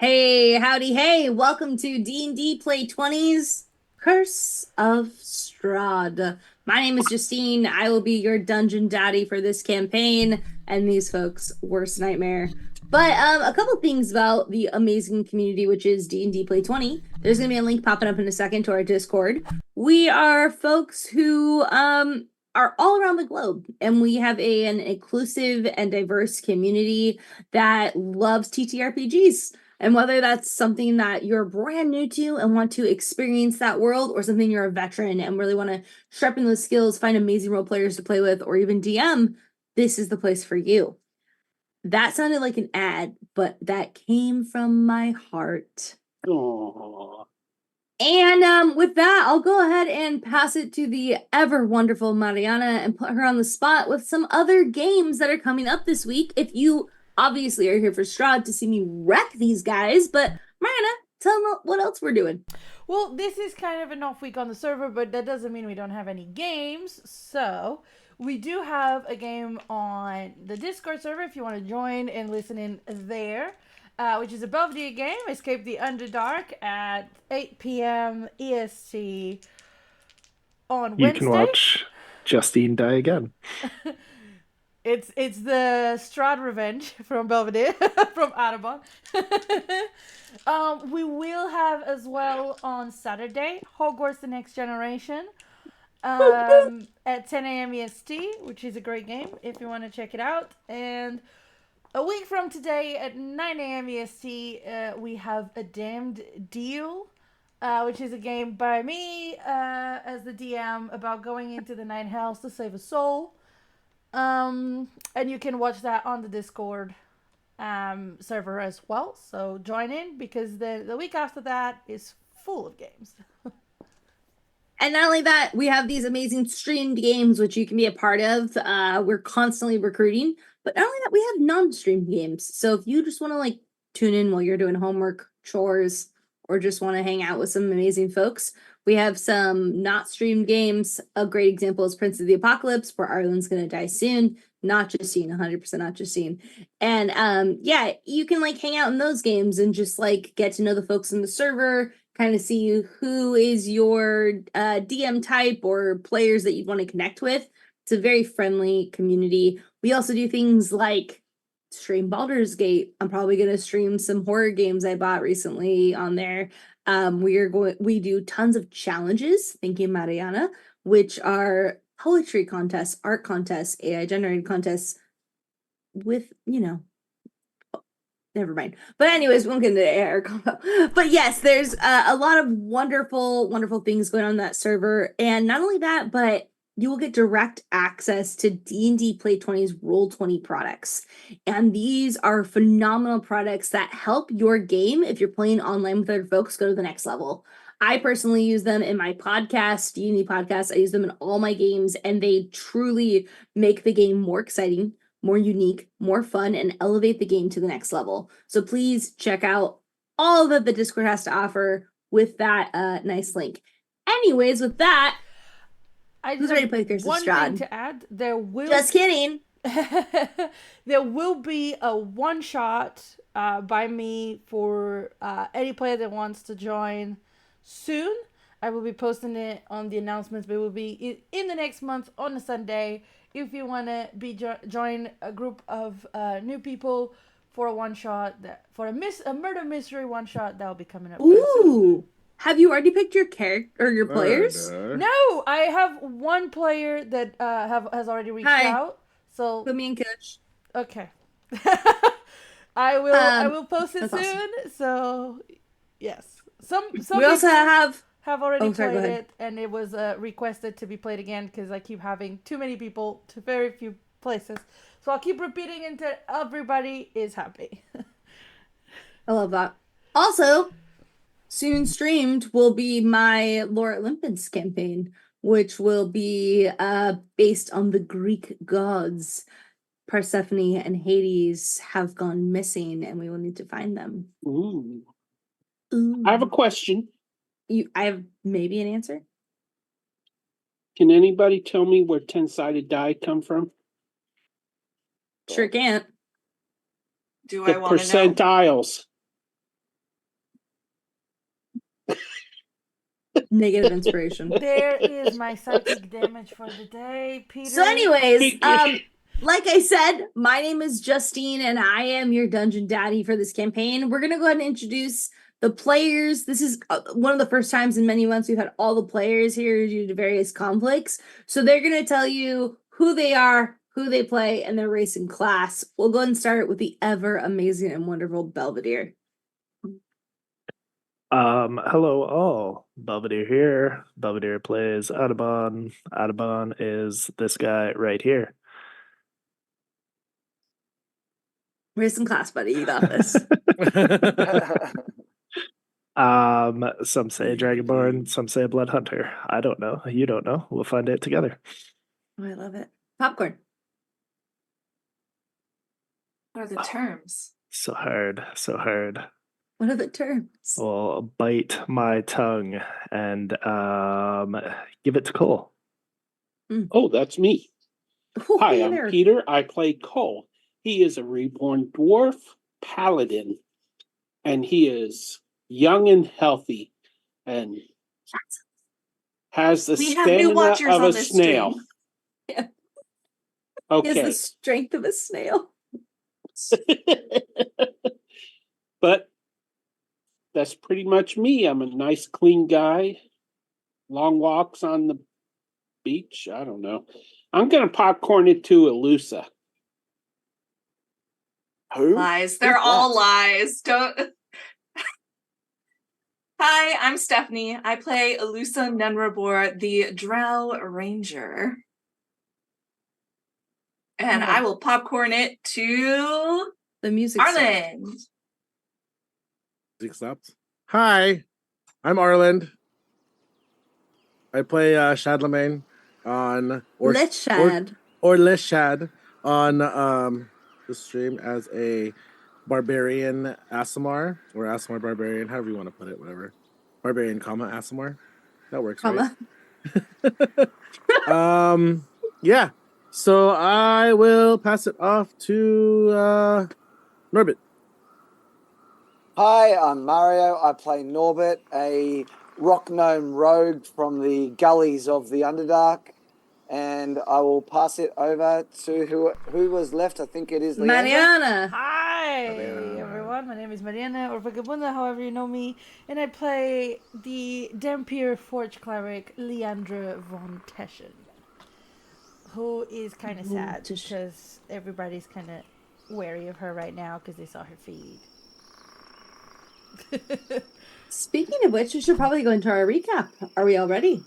Hey, howdy, hey, welcome to D&D Play 20's Curse of Strahd. My name is Justine. I will be your dungeon daddy for this campaign and these folks' worst nightmare. But a couple things about the amazing community, which is D&D Play 20. There's going to be a link popping up in a second to our Discord. We are folks who are all around the globe, and we have an inclusive and diverse community that loves TTRPGs. And whether that's something that you're brand new to and want to experience that world, or something you're a veteran and really want to sharpen those skills, find amazing role players to play with, or even DM, this is the place for you. That sounded like an ad, but that came from my heart. Aww. And with that, I'll go ahead and pass it to the ever wonderful Mariana and put her on the spot with some other games that are coming up this week. If you obviously are here for Strahd to see me wreck these guys, but Mariana, tell them what else we're doing. Well, this is kind of an off week on the server, but that doesn't mean we don't have any games. So, we do have a game on the Discord server if you want to join and listen in there, which is Above the Game, Escape the Underdark at 8 p.m. EST on You can Wednesday. watch Justine die again. It's the Strahd Revenge from Belvedere from Audubon. We will have as well on Saturday Hogwarts: The Next Generation at 10 a.m. EST, which is a great game if you want to check it out. And a week from today at 9 a.m. EST, we have A Damned Deal, which is a game by me as the DM about going into the Nine Hells to save a soul. And you can watch that on the Discord server as well. So join in because the week after that is full of games. And not only that, we have these amazing streamed games which you can be a part of. We're constantly recruiting, but not only that, we have non-streamed games. So if you just want to like tune in while you're doing homework, chores, or just want to hang out with some amazing folks, we have some not streamed games. A great example is Prince of the Apocalypse, where Arlen's gonna die soon. Not Justine, 100% not Justine. And yeah, you can like hang out in those games and just like get to know the folks in the server, kind of see who is your DM type or players that you'd want to connect with. It's a very friendly community. We also do things like stream Baldur's Gate. I'm probably going to stream some horror games I bought recently on there. We do tons of challenges, thank you, Mariana, which are poetry contests, art contests, AI generated contests with, never mind. But anyways, we won't get into the AR combo. But yes, there's a lot of wonderful, wonderful things going on that server. And not only that, but you will get direct access to D&D Play 20's Roll20 products. And these are phenomenal products that help your game, if you're playing online with other folks, go to the next level. I personally use them in my podcast, D&D podcast. I use them in all my games, and they truly make the game more exciting, more unique, more fun, and elevate the game to the next level. So please check out all that the Discord has to offer with that nice link. Anyways, with that, I who's just ready to have play Curse of one thing Strahd? to add. There will Just kidding. there will be a one shot by me for any player that wants to join soon. I will be posting it on the announcements, but it will be in the next month on a Sunday. If you want to be join a group of new people for a one shot, for a murder mystery one shot, that will be coming up. Ooh. Have you already picked your character or your players? No, I have one player that has already reached Hi. out. So Put me in coach. okay. I will post it soon. Awesome. So yes, some We also have already sorry, played it, and it was requested to be played again because I keep having too many people to very few places. So I'll keep repeating until everybody is happy. I love that. Also, soon streamed will be my Laura Olympus campaign, which will be based on the Greek gods. Persephone and Hades have gone missing, and we will need to find them. Ooh. Ooh. I have a question. I have maybe an answer. Can anybody tell me where 10-sided die come from? Sure can't. Do The I want to know? percentiles. Negative inspiration. There is my psychic damage for the day, Peter. So, anyways, like I said, my name is Justine, and I am your dungeon daddy for this campaign. We're gonna go ahead and introduce the players. This is one of the first times in many months we've had all the players here due to various conflicts. So they're gonna tell you who they are, who they play, and their race and class. We'll go ahead and start with the ever amazing and wonderful Belvedere. Hello all. Belvedere here. Belvedere plays Audubon. Audubon is this guy right here. Race and class, buddy. You got this. Some say Dragonborn, some say Blood Hunter. I don't know. You don't know. We'll find it together. Oh, I love it. Popcorn. What are the terms? So hard, so hard. What are the terms? Well, bite my tongue and give it to Cole. Oh, that's me. Oh, Hi, hey I'm there. Peter. I play Cole. He is a reborn dwarf paladin, and he is young and healthy, and has the We have new stamina watchers of on a this snail. stream. He has Okay, the strength of a snail. but that's pretty much me. I'm a nice, clean guy. Long walks on the beach. I don't know. I'm gonna popcorn it to Elusa. Who? Lies. They're Who's all that? lies. Don't. Hi, I'm Stephanie. I play Elusa Nenrabor, the Drow Ranger. And I will popcorn it to The music. stopped. Arlen. Music stopped. Hi, I'm Arland. I play Shadlamain on Let's Shad. or Leshad on the stream as a barbarian Asimar or Asimar barbarian, however you want to put it, whatever. Barbarian, Asimar. That works, Comma. right? Yeah. So I will pass it off to Norbit. Hi, I'm Mario. I play Norbert, a rock gnome rogue from the gullies of the Underdark. And I will pass it over to who was left. I think it is Leandra. Mariana. Hi, Mariana. everyone. My name is Mariana, or Vagabunda, however you know me. And I play the Dampier Forge Cleric, Leandra von Teschen, who is kind of Von sad Teschen. because everybody's kind of wary of her right now because they saw her feed. Speaking of which, we should probably go into our recap. Are we all ready?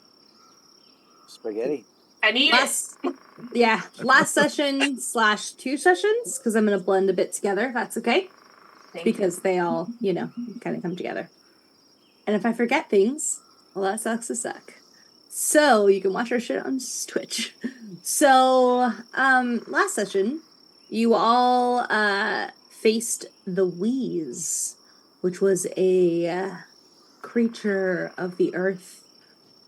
Spaghetti. I need Last session / 2 sessions, because I'm going to blend a bit together. If that's okay. it. Because they all, kind of come together. And if I forget things, well, that sucks to suck. So you can watch our shit on Twitch. So, last session, you all faced the Wheeze, which was a creature of the earth,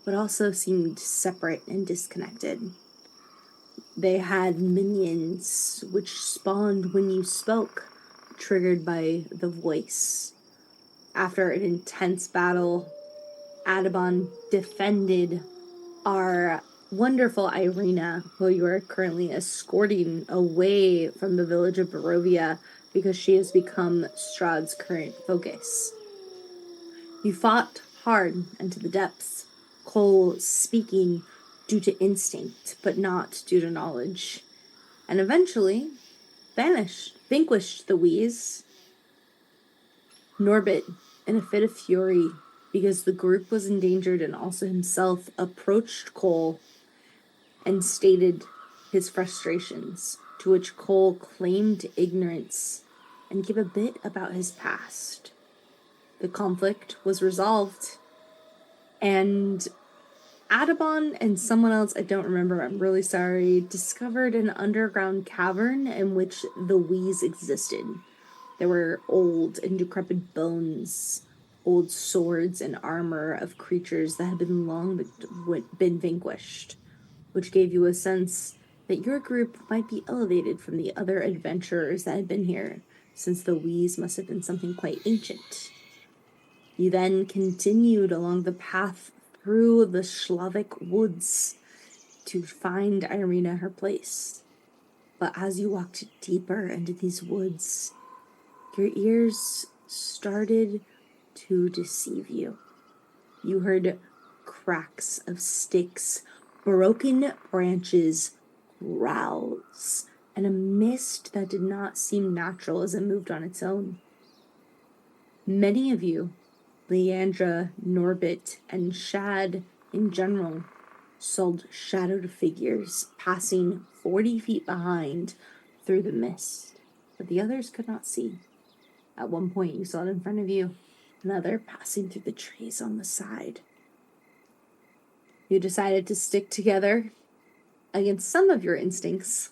but also seemed separate and disconnected. They had minions which spawned when you spoke, triggered by the voice. After an intense battle, Audubon defended our wonderful Irina, who you are currently escorting away from the village of Barovia because she has become Strahd's current focus. You fought hard and to the depths, Cole speaking due to instinct, but not due to knowledge, and eventually vanquished the Wheeze. Norbit, in a fit of fury, because the group was endangered and also himself, approached Cole and stated his frustrations, to which Cole claimed ignorance and gave a bit about his past. The conflict was resolved, and Audubon and someone else, I don't remember, I'm really sorry, discovered an underground cavern in which the Wheeze existed. There were old and decrepit bones, old swords and armor of creatures that had been long been vanquished, which gave you a sense that your group might be elevated from the other adventurers that had been here, since the Wheeze must have been something quite ancient. You then continued along the path through the Slavic woods to find Irina her place. But as you walked deeper into these woods, your ears started to deceive you. You heard cracks of sticks, broken branches, growls, and a mist that did not seem natural as it moved on its own. Many of you, Leandra, Norbit, and Shad in general, saw shadowed figures passing 40 feet behind through the mist, but the others could not see. At one point, you saw it in front of you, another passing through the trees on the side. You decided to stick together against some of your instincts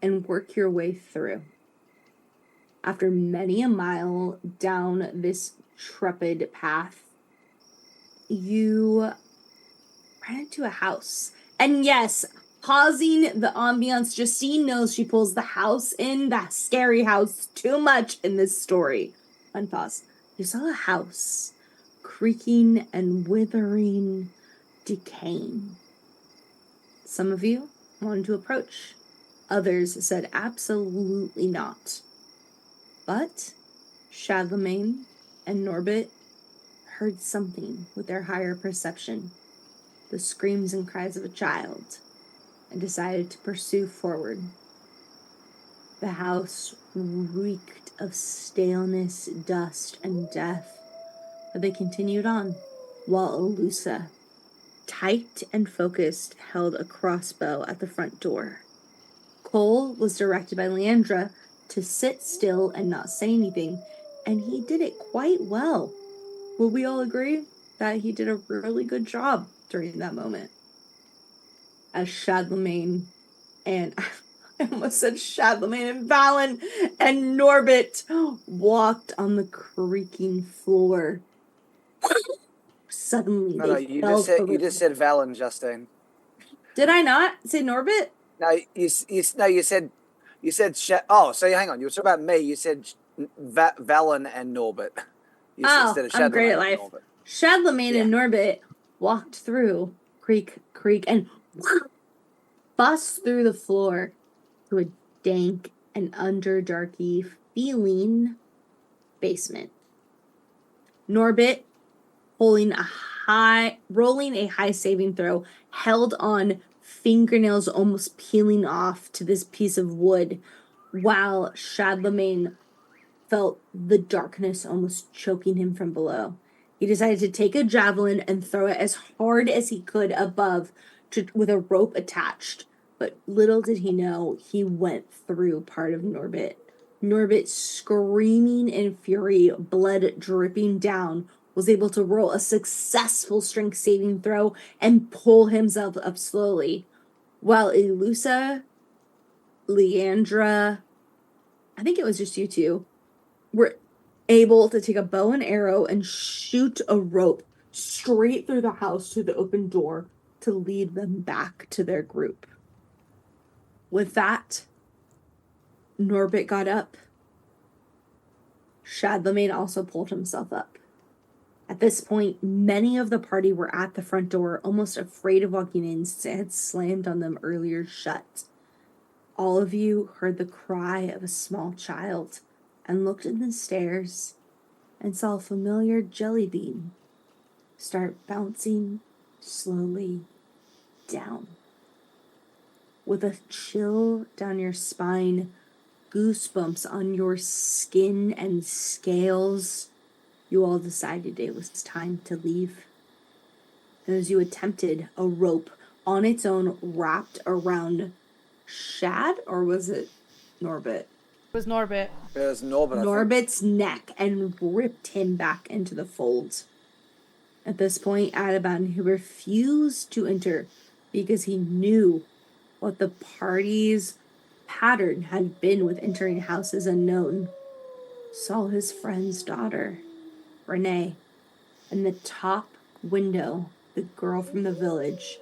and work your way through. After many a mile down this trepid path, you ran into a house. And yes, pausing the ambiance, Justine knows she pulls the house in, that scary house, too much in this story. Unpause. You saw a house creaking and withering, decaying. Some of you wanted to approach. Others said absolutely not. But Shadlemagne and Norbit heard something with their higher perception, the screams and cries of a child, and decided to pursue forward. The house reeked of staleness, dust, and death, but they continued on, while Elusa, tight and focused, held a crossbow at the front door. Cole was directed by Leandra to sit still and not say anything, and he did it quite well. Will we all agree that he did a really good job during that moment? As Shadlemagne and I almost said Shadlemagne and Valen and Norbit walked on the creaking floor. Suddenly, No, they fell you just said Valen, Justine. Did I not say Norbit? No, you said so hang on. You were talking about me. You said Valen and Norbit. Instead of I'm great at Shadlemagne life. and Norbit. Shadlemagne and Norbit walked through creak, and bust through the floor to a dank and underdarky feeling basement. Norbit, rolling a high saving throw, held on, fingernails almost peeling off to this piece of wood, while Shadlemagne felt the darkness almost choking him from below. He decided to take a javelin and throw it as hard as he could above with a rope attached. But little did he know, he went through part of Norbit. Norbit, screaming in fury, blood dripping down, was able to roll a successful strength saving throw and pull himself up slowly. While Elusa, Leandra, I think it was just you two, were able to take a bow and arrow and shoot a rope straight through the house to the open door to lead them back to their group. With that, Norbit got up. Shadlemagne also pulled himself up. At this point, many of the party were at the front door, almost afraid of walking in since it had slammed on them earlier shut. All of you heard the cry of a small child and looked in the stairs and saw a familiar jelly bean start bouncing slowly down. With a chill down your spine, goosebumps on your skin and scales, you all decided it was time to leave. And as you attempted, a rope on its own wrapped around Shad, or was it Norbit? It was Norbit. It was Norbit. Norbit's neck and ripped him back into the fold. At this point, Adaban, who refused to enter because he knew what the party's pattern had been with entering houses unknown, saw his friend's daughter, Renee, in the top window, the girl from the village,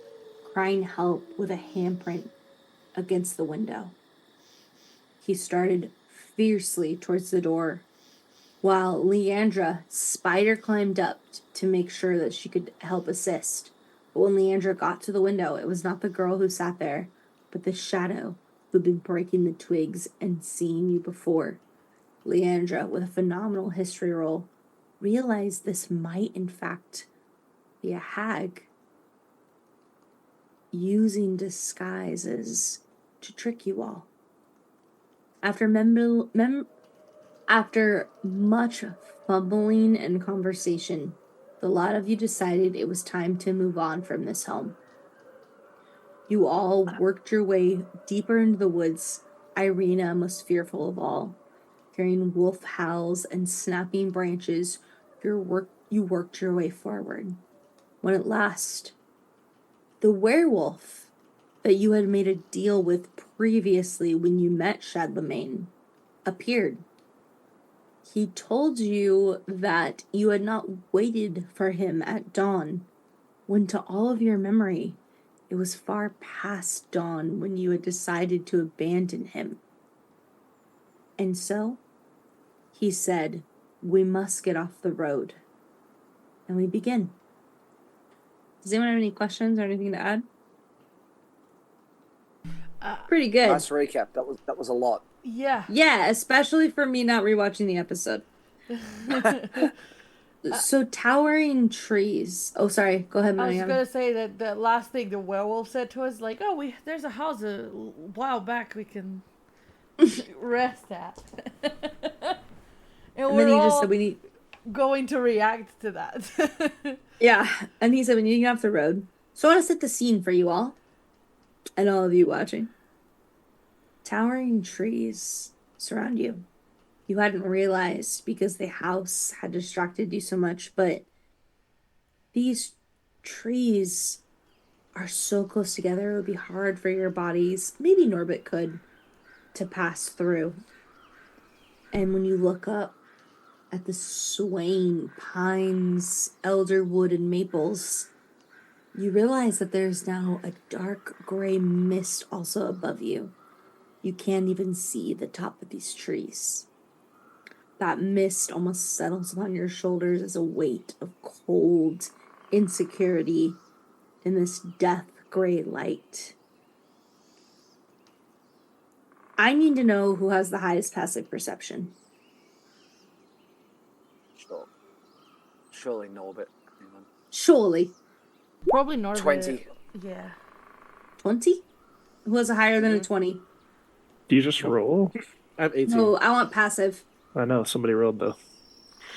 crying help with a handprint against the window. He started fiercely towards the door, while Leandra spider climbed up to make sure that she could help assist. But when Leandra got to the window, it was not the girl who sat there, but the shadow who'd been breaking the twigs and seeing you before. Leandra, with a phenomenal history roll, realized this might in fact be a hag using disguises to trick you all. After after much fumbling and conversation, the lot of you decided it was time to move on from this home. You all worked your way deeper into the woods, Irina most fearful of all. Hearing wolf howls and snapping branches, you worked your way forward. When at last, the werewolf that you had made a deal with previously when you met Shadlemagne appeared. He told you that you had not waited for him at dawn, when to all of your memory, it was far past dawn when you had decided to abandon him. And so, he said, we must get off the road. And we begin. Does anyone have any questions or anything to add? Pretty good. Nice recap. That was a lot. Yeah. Yeah, especially for me not rewatching the episode. So towering trees. Oh, sorry. Go ahead, I was Marianne. gonna say that the last thing the werewolf said to us, like, "Oh, there's a house a while back we can rest at," and And we're then he all just said we need. going to react to that. Yeah, and he said we need to get off the road. So I want to set the scene for you all, and all of you watching. Towering trees surround you. You hadn't realized because the house had distracted you so much, but these trees are so close together, it would be hard for your bodies, maybe Norbit could, to pass through. And when you look up at the swaying pines, elderwood, and maples, you realize that there's now a dark gray mist also above you. You can't even see the top of these trees. That mist almost settles on your shoulders as a weight of cold insecurity in this death gray light. I need to know who has the highest passive perception. Sure. Surely Norbit. Hang on. Surely. Probably Norbit. 20. Yeah. 20? Who has a higher than a 20? Do you just roll? I have 18. No, I want passive. I know somebody rolled though.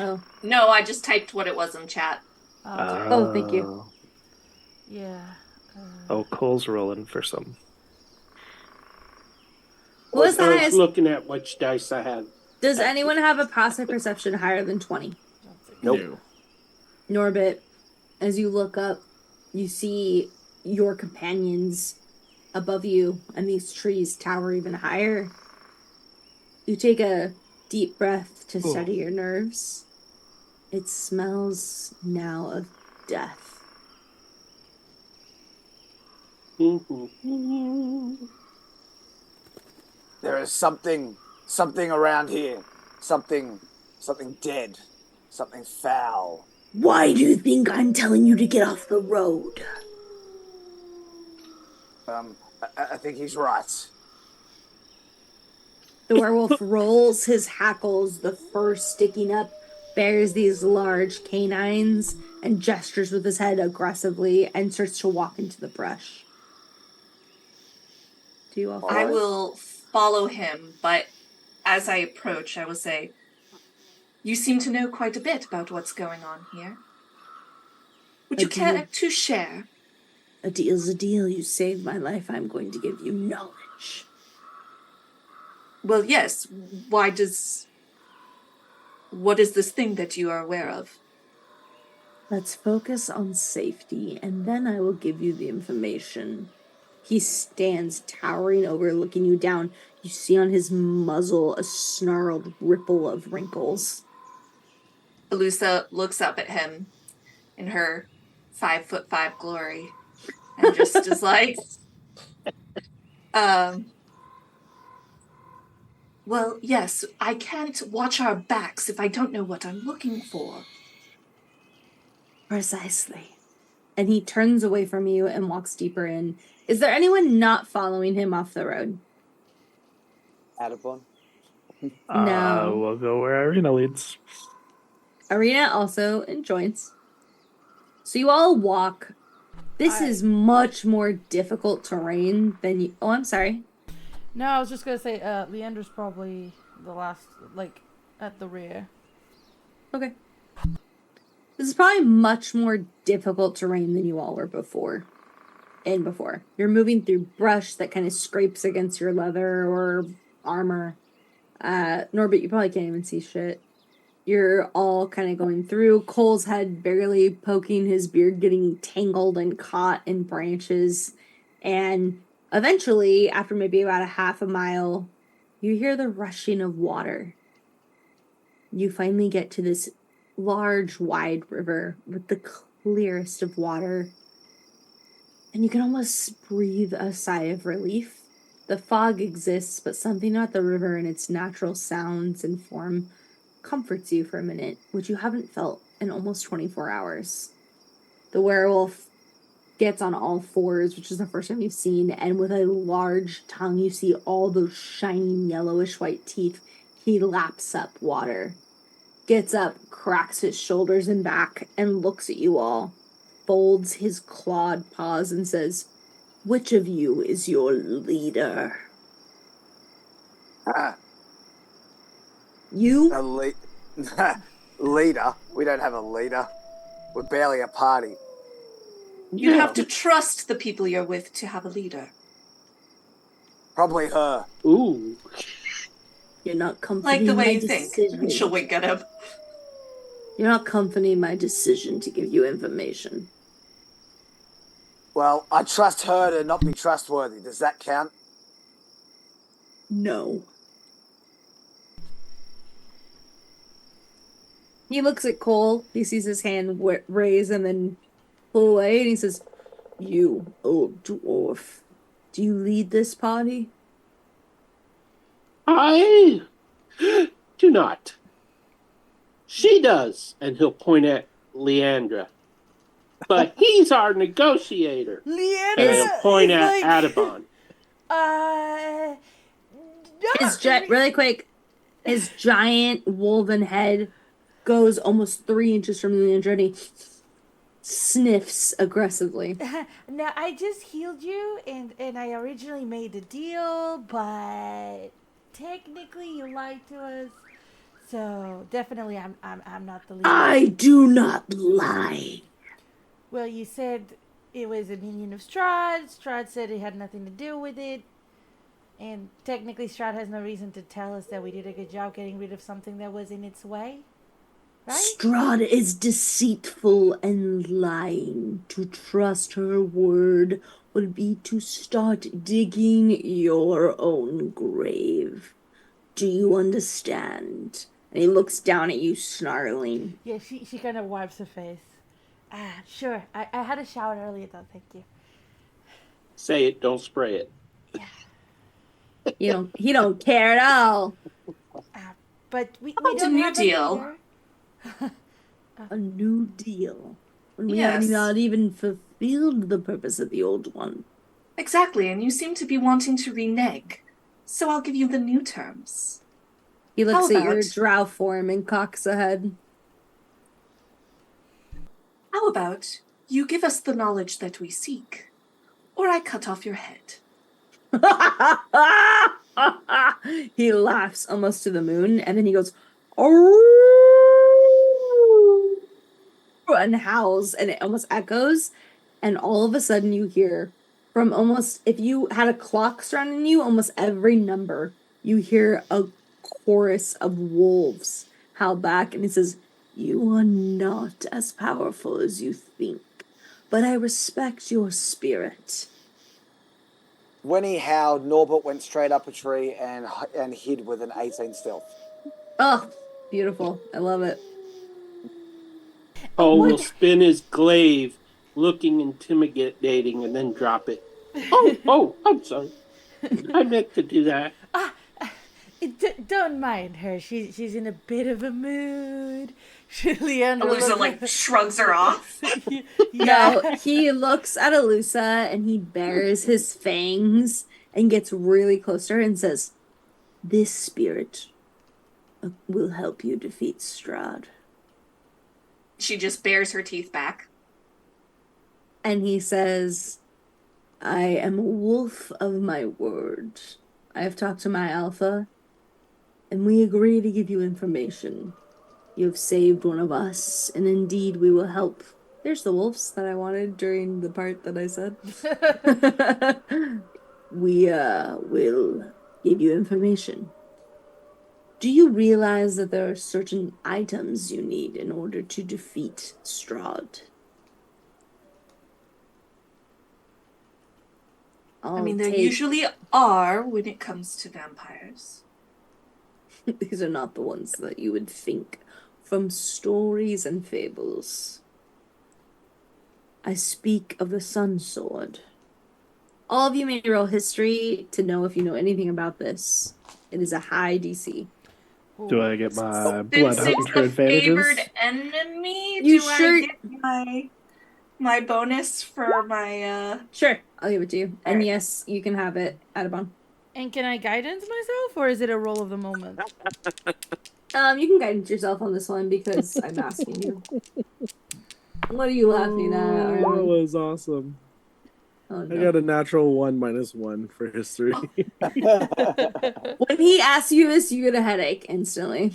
Oh. No, I just typed what it was in chat. Oh, thank you. Yeah. Oh, Cole's rolling for some. Who has the I was highest? looking at which dice I had. Does anyone have a passive perception higher than 20? Nope. Norbit, as you look up, you see your companions above you and these trees tower even higher. You take a deep breath to steady your nerves. It smells now of death. There is something around here. Something dead. Something foul. Why do you think I'm telling you to get off the road? I think he's right. The werewolf rolls his hackles, the fur sticking up, bears these large canines, and gestures with his head aggressively and starts to walk into the brush. Do you all follow? I will follow him, but as I approach, I will say, "You seem to know quite a bit about what's going on here. Would you care to share?" A deal's a deal. You saved my life. I'm going to give you knowledge. Well, yes. What is this thing that you are aware of? Let's focus on safety, and then I will give you the information. He stands towering over, looking you down. You see on his muzzle a snarled ripple of wrinkles. Alusa looks up at him in her 5'5" glory and just is like, Well, yes, I can't watch our backs if I don't know what I'm looking for. Precisely. And he turns away from you and walks deeper in. Is there anyone not following him off the road? Adabon. No. We'll go where Arena leads. Arena also joins. So you all walk. This is much more difficult terrain than you. Oh, I'm sorry. No, I was just gonna say, Leandra's probably the last, like, at the rear. Okay. This is probably much more difficult terrain than you all were before. You're moving through brush that kind of scrapes against your leather or armor. Norbert, you probably can't even see shit. You're all kind of going through. Cole's head barely poking, his beard getting tangled and caught in branches. And eventually, after maybe about a half a mile, you hear the rushing of water. You finally get to this large, wide river with the clearest of water. And you can almost breathe a sigh of relief. The fog exists, but something about the river and its natural sounds and form comforts you for a minute, which you haven't felt in almost 24 hours. The werewolf gets on all fours, which is the first time you've seen, and with a large tongue, you see all those shining yellowish white teeth. He laps up water, gets up, cracks his shoulders and back, and looks at you all, folds his clawed paws, and says, "Which of you is your leader?" You? Leader? We don't have a leader. We're barely a party. You have to trust the people you're with to have a leader. Probably her. Ooh. You're not comforting Like the way my you think. decision. She'll wink at him. You're not comforting my decision to give you information. Well, I trust her to not be trustworthy. Does that count? No. He looks at Cole. He sees his hand raise and then pull away, and he says, "You, old dwarf, do you lead this party?" I do not. She does. And he'll point at Leandra. But he's our negotiator. And Leandra he'll point is at like, Adabon. Really quick, his giant woven head goes almost 3 inches from Leandra, and he sniffs aggressively. Now, I just healed you, and I originally made a deal, but technically you lied to us. So definitely, I'm not the leader. I do not lie. Well, you said it was a minion of Strahd. Strahd said it had nothing to do with it. And technically, Strahd has no reason to tell us that we did a good job getting rid of something that was in its way. Right? Strahd is deceitful and lying. To trust her word would be to start digging your own grave. Do you understand? And he looks down at you, snarling. Yeah, she kind of wipes her face. Sure. I had a shower earlier, though. Thank you. Say it, don't spray it. He don't care at all. But we about don't a new have deal? leader. A new deal. When we Yes. haven't not even fulfilled the purpose of the old one. Exactly, and you seem to be wanting to renege. So I'll give you the new terms. He looks How at your about- drow form and cocks a head. How about you give us the knowledge that we seek, or I cut off your head? He laughs almost to the moon, and then he goes, and howls, and it almost echoes. And all of a sudden, you hear from almost, if you had a clock surrounding you, almost every number, you hear a chorus of wolves howl back, and he says, "You are not as powerful as you think, but I respect your spirit." When he howled, Norbert went straight up a tree and hid with an 18 stealth. Oh, beautiful. I love it. Cole will spin his glaive, looking intimidating, and then drop it. Oh, I'm sorry. I meant to do that. Don't mind her. She's in a bit of a mood. Leandra Alusa looks shrugs her off. yeah. No, he looks at Alusa and he bares his fangs and gets really close to her and says, "This spirit will help you defeat Strahd." She just bares her teeth back. And he says, "I am a wolf of my word. I have talked to my alpha, and we agree to give you information. You have saved one of us, and indeed we will help." There's the wolves that I wanted during the part that I said. We will give you information. Do you realize that there are certain items you need in order to defeat Strahd? I mean, there usually are when it comes to vampires. These are not the ones that you would think from stories and fables. I speak of the Sun Sword. All of you may roll history to know if you know anything about this. It is a high DC. Do I get my Since blood it's hunter the favored advantages? enemy, You do sure- I get my bonus for my Sure, I'll give it to you. And Alright. yes, you can have it, Adabon. And can I guidance myself, or is it a roll of the moment? You can guidance yourself on this one because I'm asking you. What are you laughing at, That Arlen? was awesome. Oh, I no. got a natural 1 -1 for history. When he asks you this, you get a headache instantly.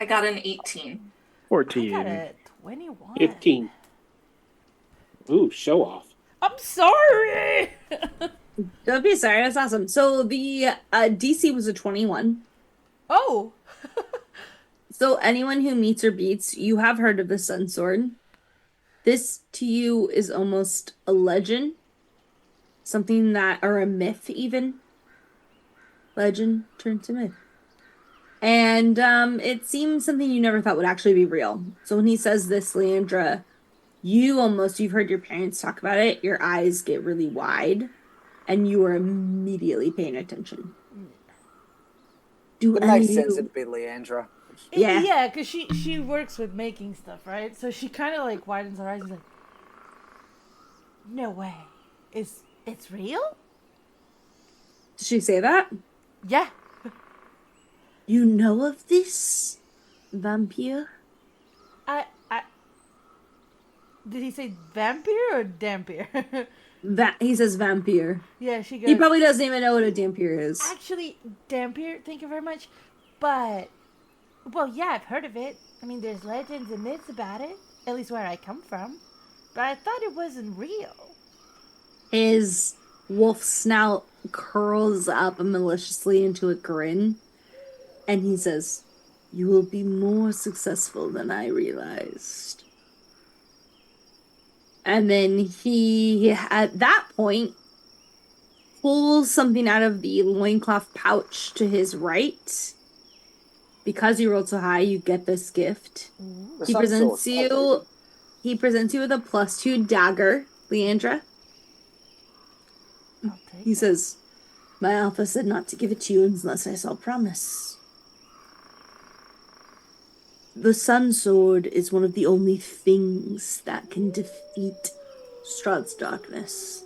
I got an 18. I 14. got a 21. 15. Ooh, show off. I'm sorry. Don't be sorry, that's awesome. So the DC was a 21. Oh. So anyone who meets or beats, you have heard of the Sun Sword. This to you is almost a legend. Something that, or a myth even. Legend turned to myth. And it seems something you never thought would actually be real. So when he says this, Leandra, you've heard your parents talk about it, your eyes get really wide, and you are immediately paying attention. Do It any makes of sense you... it'd be Leandra. Yeah. Yeah, because she works with making stuff, right? So she kind of like widens her eyes and is like, no way. It's real? Did she say that? Yeah. You know of this vampire? I did he say vampire or dampier? He says vampire. Yeah, she goes. He probably doesn't even know what a dampier is. Actually, dampier. Thank you very much. But well, yeah, I've heard of it. I mean, there's legends and myths about it. At least where I come from. But I thought it wasn't real. His wolf snout curls up maliciously into a grin, and he says, "You will be more successful than I realized." And then he, at that point, pulls something out of the loincloth pouch to his right. Because you rolled so high, you get this gift. The He sun presents sword. you. He presents you with a +2 dagger, Leandra. I'll take He it. says, "My alpha said not to give it to you unless I saw promise." The Sun Sword is one of the only things that can defeat Strahd's darkness.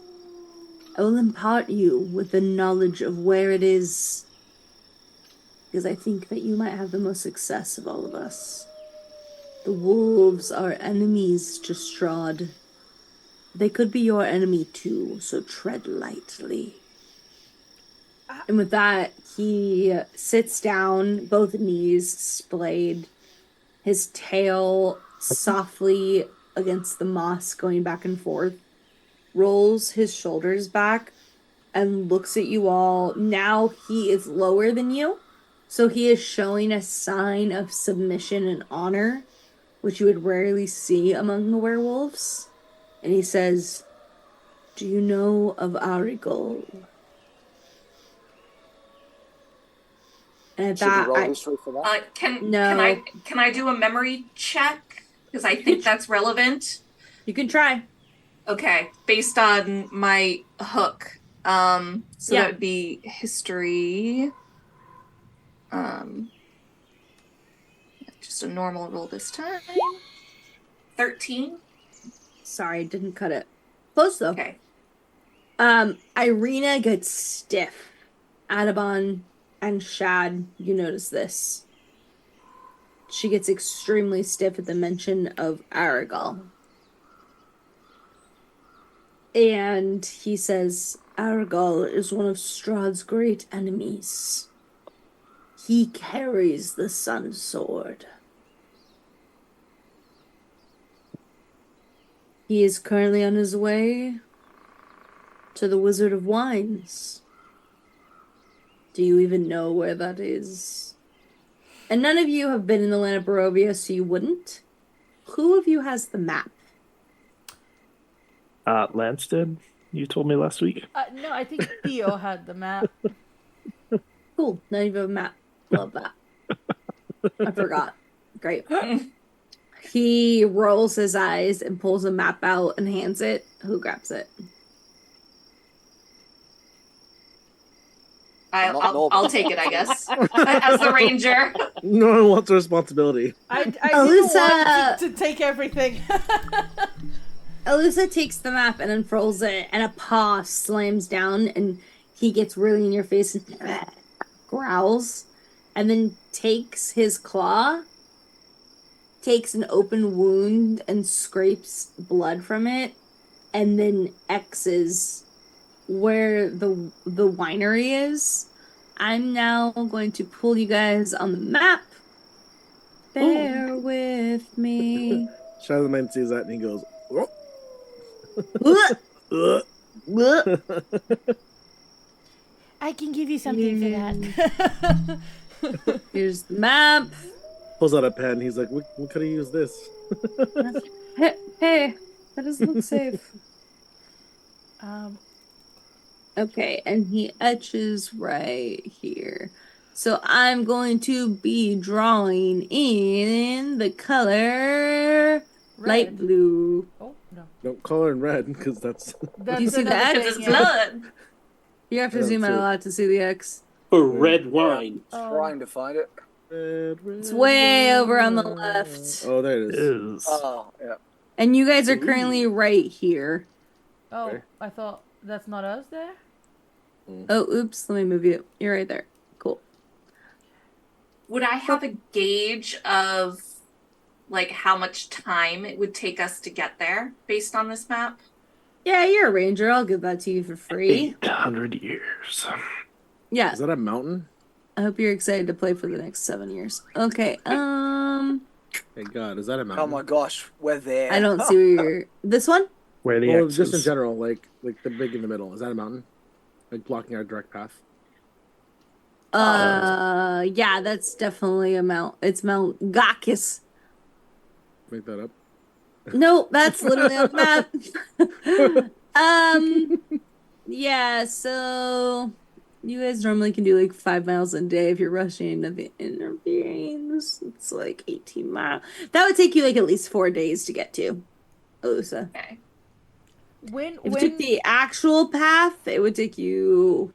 I will impart you with the knowledge of where it is, because I think that you might have the most success of all of us. The wolves are enemies to Strahd. They could be your enemy too, so tread lightly. And with that, he sits down, both knees splayed, his tail softly against the moss going back and forth, rolls his shoulders back, and looks at you all. Now he is lower than you, so he is showing a sign of submission and honor, which you would rarely see among the werewolves. And he says, "Do you know of Arigol?" And at Should we that, roll history for that? Can No. can I do a memory check? Because I think that's relevant. you can try. Okay, based on my hook. So Yeah. that would be history. Just a normal roll this time. 13. Sorry, didn't cut it. Close though. Okay. Irina gets stiff. Adabon and Shad, you notice this. She gets extremely stiff at the mention of Aragal. And he says, Aragal is one of Strahd's great enemies. He carries the Sun Sword. He is currently on his way to the Wizard of Wines. Do you even know where that is? And none of you have been in the land of Barovia, so you wouldn't. Who of you has the map? Lance did. You told me last week. No, I think Theo had the map. Cool. None of you have a map. Love that. I forgot. Great. He rolls his eyes and pulls a map out and hands it. Who grabs it? I'll take it, I guess, as the ranger. No one wants the responsibility. I didn't Alyssa! want to take everything. Alyssa takes the map and unfurls it, and a paw slams down, and he gets really in your face and growls, and then takes his claw, takes an open wound and scrapes blood from it, and then X's where the winery is. I'm now going to pull you guys on the map. Bear with me. Charlemagne sees that and he goes, "Oh." I can give you something for that. Here's the map. Pulls out a pen. He's like, "We could have used this." Hey, that doesn't look safe. Okay, and he etches right here. So I'm going to be drawing in the color light Red. blue. Oh no. Don't color in red because that's. That's you see another that? thing, Because it's yeah. blood. You have I to don't zoom out see a it. lot to see the X. For red wine. Trying to find it. It's way over on the left. Oh, there it is. Is Oh, yeah. And you guys are currently right here. Oh, Okay. I thought that's not us there. Oh, oops. Let me move you. You're right there. Cool. Would I have a gauge of like how much time it would take us to get there based on this map? Yeah, you're a ranger. I'll give that to you for free. 800 years. Yeah. Is that a mountain? I hope you're excited to play for the next 7 years. Okay. Hey God, is that a mountain? Oh my gosh, we're there. I don't see where you're. This one? Where the Well, X just in is. general, like the big in the middle. Is that a mountain? Like blocking our direct path. Yeah, that's definitely a mount. It's Mount Gakis. Make that up. No, that's literally on the map. Yeah, so you guys normally can do like 5 miles a day if you're rushing to the interviews. It's like 18 miles. That would take you like at least 4 days to get to, Alusa. Okay. If you took the actual path, it would take you.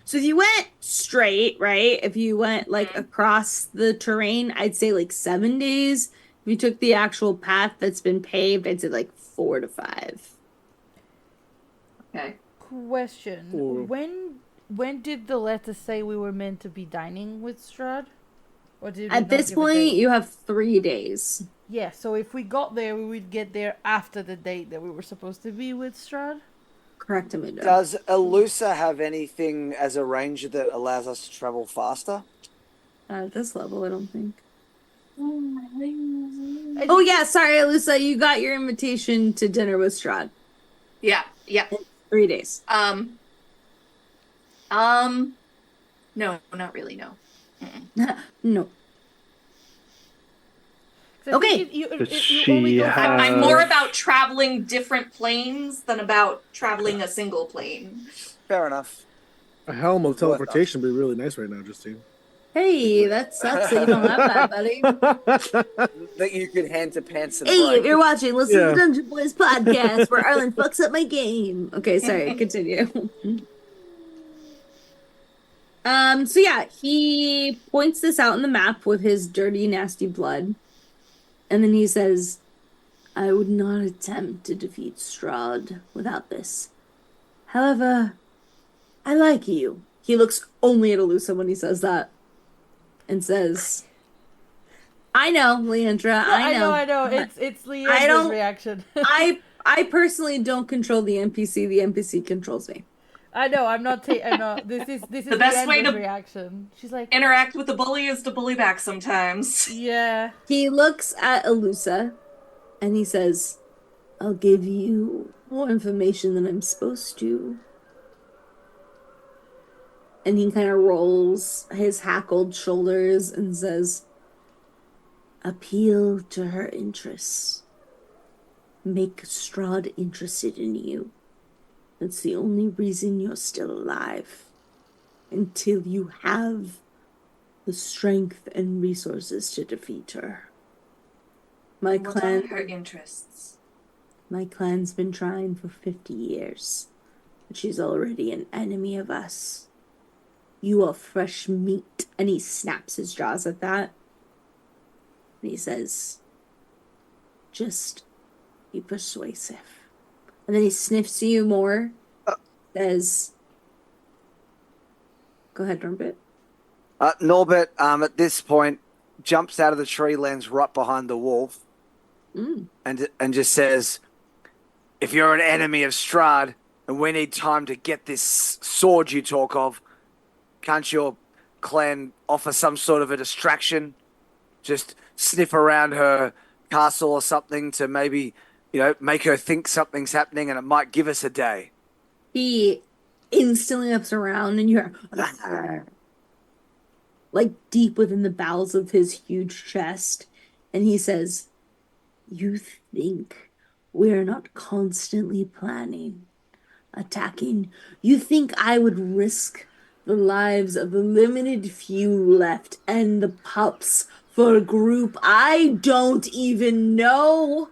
So if you went straight, right? If you went like across the terrain, I'd say like 7 days. If you took the actual path that's been paved, I'd say like 4 to 5. Okay. Question: Or- When did the letter say we were meant to be dining with Strahd? Or did we At not this give a point, date? you have 3 days. Yeah, so if we got there, we would get there after the date that we were supposed to be with Strahd. Correct, Amundo. Does Elusa have anything as a ranger that allows us to travel faster? At this level, I don't think. Oh yeah, sorry, Alusa, you got your invitation to dinner with Strahd. Yeah. Yeah. 3 days. No, not really. No. No. 'Cause I Okay. think you Does only she go have- I'm more about traveling different planes than about traveling a single plane. Fair enough. A helm of teleportation would be really nice right now, Justine. Hey, that sucks that you don't have that, buddy. That you could hand to Pants and Hey, if Break. you're watching, listen to Yeah. the Dungeon Boys podcast where Arlen fucks up my game. Okay, sorry, continue. So yeah, he points this out in the map with his dirty, nasty blood. And then he says, I would not attempt to defeat Strahd without this. However, I like you. He looks only at Alusa when he says that and says, I know, Leandra, I know. I know. But It's I Leandra's don't reaction. I personally don't control the NPC. The NPC controls me. I know. I'm not. I'm not. This is The best way Leandra's to reaction. She's like, interact with the bully is to bully back sometimes. yeah. He looks at Alusa and he says, I'll give you more information than I'm supposed to. And he kind of rolls his hackled shoulders and says, appeal to her interests. Make Strahd interested in you. That's the only reason you're still alive. Until you have the strength and resources to defeat her. My What are clan, her interests? my clan's been trying for 50 years. But she's already an enemy of us. You are fresh meat. And he snaps his jaws at that. And he says, just be persuasive. And then he sniffs you more. Says, go ahead, Trumpet. Norbert, at this point, jumps out of the tree, lands right behind the wolf, and just says, if you're an enemy of Strahd and we need time to get this sword you talk of, can't your clan offer some sort of a distraction? Just sniff around her castle or something to maybe, make her think something's happening and it might give us a day. He instantly ups around and you hear like deep within the bowels of his huge chest. And he says, you think we're not constantly planning, attacking? You think I would risk the lives of the limited few left and the pups for a group I don't even know?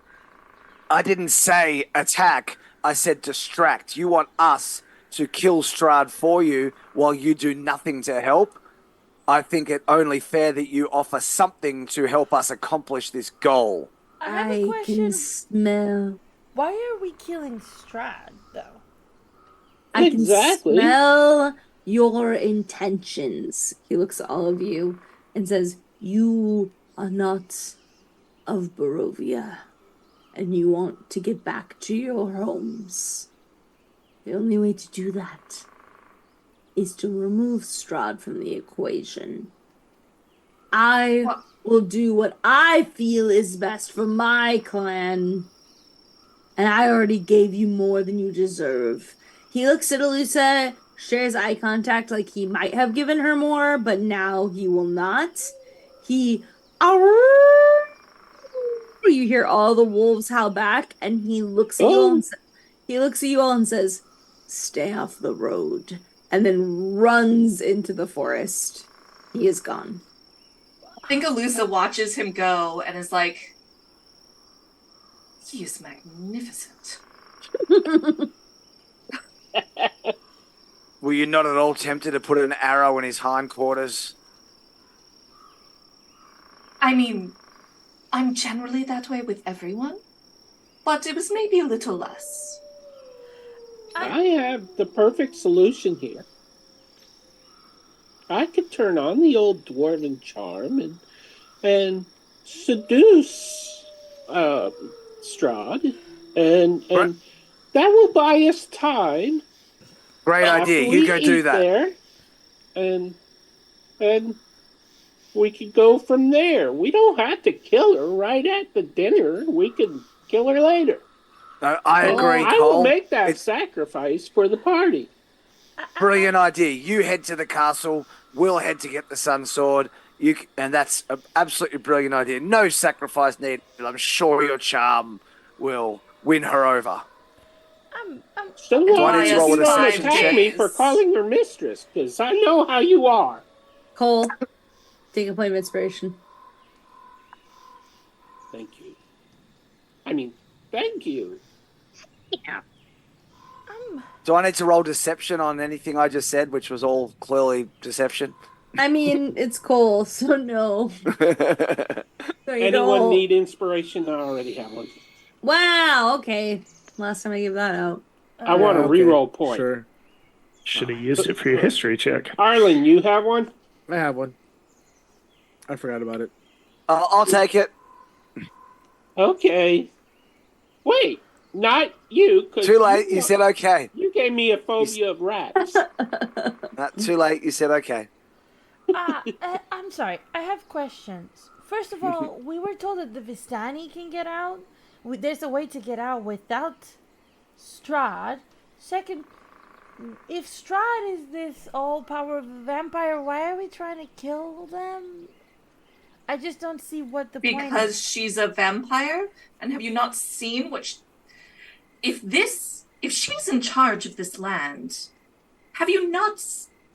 I didn't say attack. I said distract. You want us to kill Strahd for you while you do nothing to help? I think it only fair that you offer something to help us accomplish this goal. I have a I question. can smell. Why are we killing Strahd though? I can Exactly. smell your intentions. He looks at all of you and says, you are not of Barovia, and you want to get back to your homes. The only way to do that is to remove Strahd from the equation. I will do what I feel is best for my clan, and I already gave you more than you deserve. He looks at Alusa, shares eye contact like he might have given her more, but now he will not. You hear all the wolves howl back, and he looks at you all and says, stay off the road, and then runs into the forest. He is gone. I think Alusa watches him go and is like, he is magnificent. Were you not at all tempted to put an arrow in his hindquarters? I mean, I'm generally that way with everyone, but it was maybe a little less. I have the perfect solution here. I could turn on the old dwarven charm and seduce Strahd, and that will buy us time. Great idea. You go do that. There, and we could go from there. We don't have to kill her right at the dinner. We could kill her later. I agree, I Cole. will make that sacrifice for the party. Brilliant idea. You head to the castle. We'll head to get the sun sword. And that's an absolutely brilliant idea. No sacrifice needed. I'm sure your charm will win her over. So I need to roll you with a don't deception attack check? me for calling her mistress, because I know how you are. Cole, take a point of inspiration. Thank you. I mean, thank you. Yeah. Do I need to roll deception on anything I just said, which was all clearly deception? I mean, it's Cole, so no. There you Anyone go. need inspiration? I already have one. Wow, okay. Last time I gave that out. I want a okay, reroll point. Sure, Should have used it for your history check. Arlen, you have one? I have one. I forgot about it. I'll take it. Okay. Wait, not you. 'Cause Too late. You said okay. You gave me a phobia of rats. Not too late. You said okay. I'm sorry. I have questions. First of all, we were told that the Vistani can get out. There's a way to get out without Strahd. Second, if Strahd is this all-powerful vampire, why are we trying to kill them? I just don't see what the point Because is. she's a vampire? And have you not seen what if she's in charge of this land, have you not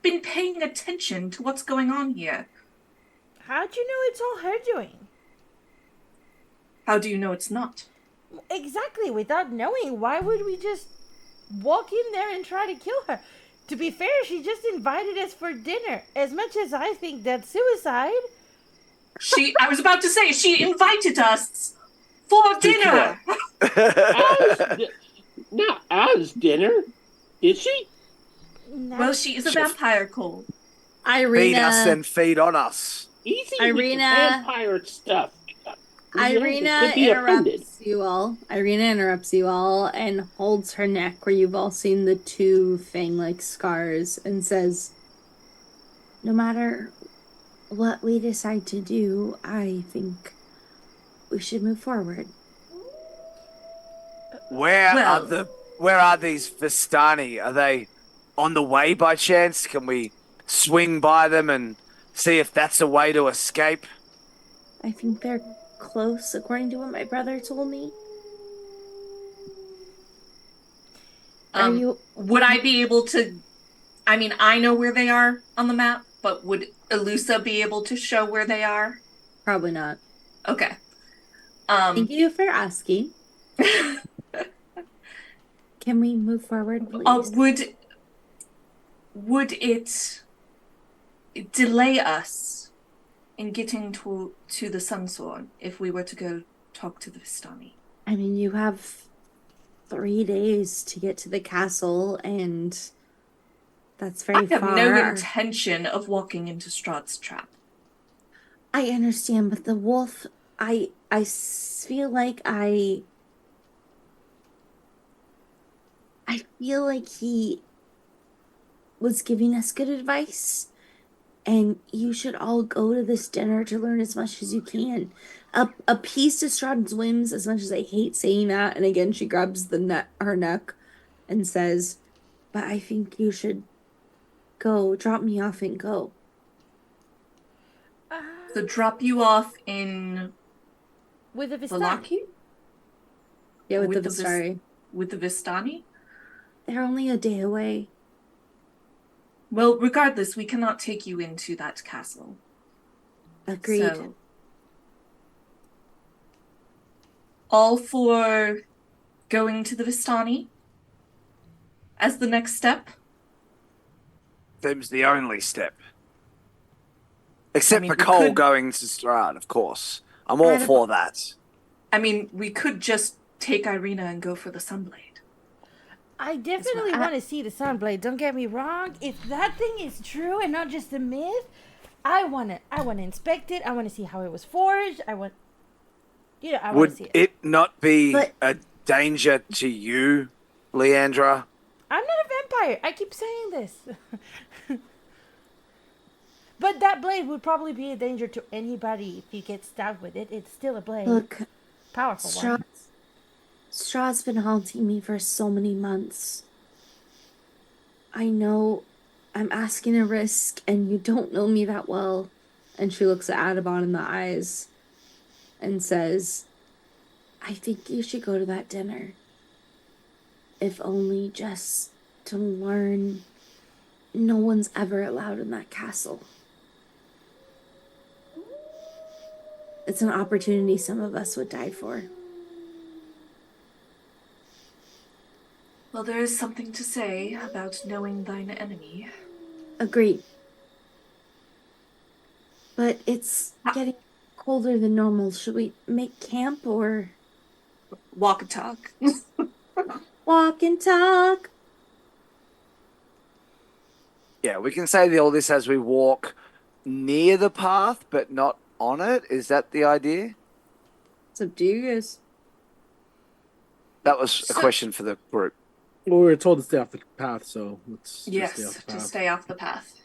been paying attention to what's going on here? How'd you know it's all her doing? How do you know it's not? Exactly, without knowing, why would we just walk in there and try to kill her? To be fair, she just invited us for dinner. As much as I think that's suicide. I was about to say, she invited us for dinner. Not as dinner. Is she? No. Well, she is a vampire, Cole. Feed us Irina, and feed on us. Easy Irina. with the vampire stuff. Irina Could be offended. interrupts you all. Irina interrupts you all and holds her neck where you've all seen the two fang-like scars and says, "No matter what we decide to do, I think we should move forward." Where are these Vistani? Are they on the way by chance? Can we swing by them and see if that's a way to escape? I think they're close, according to what my brother told me. Are you? Would I be able to? I mean, I know where they are on the map, but would Elusa be able to show where they are? Probably not. Okay. Thank you for asking. Can we move forward, please? Would it delay us in getting to the Sunsworn if we were to go talk to the Vistani? I mean, you have 3 days to get to the castle, and that's very I have far. no intention of walking into Strahd's trap. I understand, but the wolf, I feel like I feel like he was giving us good advice, and you should all go to this dinner to learn as much as you can. Appease to Strahd's whims, as much as I hate saying that. And again, she grabs her neck and says, "But I think you should go. Drop me off and go." So drop you off in With the Vistani. Valaki? Yeah, with With the the Vistari. With the Vistani? They're only a day away. Well, regardless, we cannot take you into that castle. Agreed. So, all for going to the Vistani as the next step? Them's the only step. Except I mean, for we Cole could- going to Strahd, of course. I'm all for that. I mean, we could just take Irina and go for the Sunblade. I definitely want to see the Sunblade. Don't get me wrong. If that thing is true and not just a myth, I want to inspect it. I want to see how it was forged. I want to Would see it. it not be But- a danger to you, Leandra? I'm not a vampire. I keep saying this. But that blade would probably be a danger to anybody if you get stabbed with it. It's still a blade. Look, Powerful one. Strahd's been haunting me for so many months. I know I'm asking a risk, and you don't know me that well. And she looks at Adabon in the eyes and says, "I think you should go to that dinner. If only just to learn no one's ever allowed in that castle. It's an opportunity some of us would die for." Well, Well, there is something to say about knowing thine enemy. Agreed. But it's getting colder than normal. Should we make camp or Walk and talk. walk and talk? Yeah, we can say all this as we walk near the path, but not on it. Is that the idea? It's up to you guys. That was a So- question for the group. Well, we were told to stay off the path, so let's Yes, just stay off the to path. stay off the path.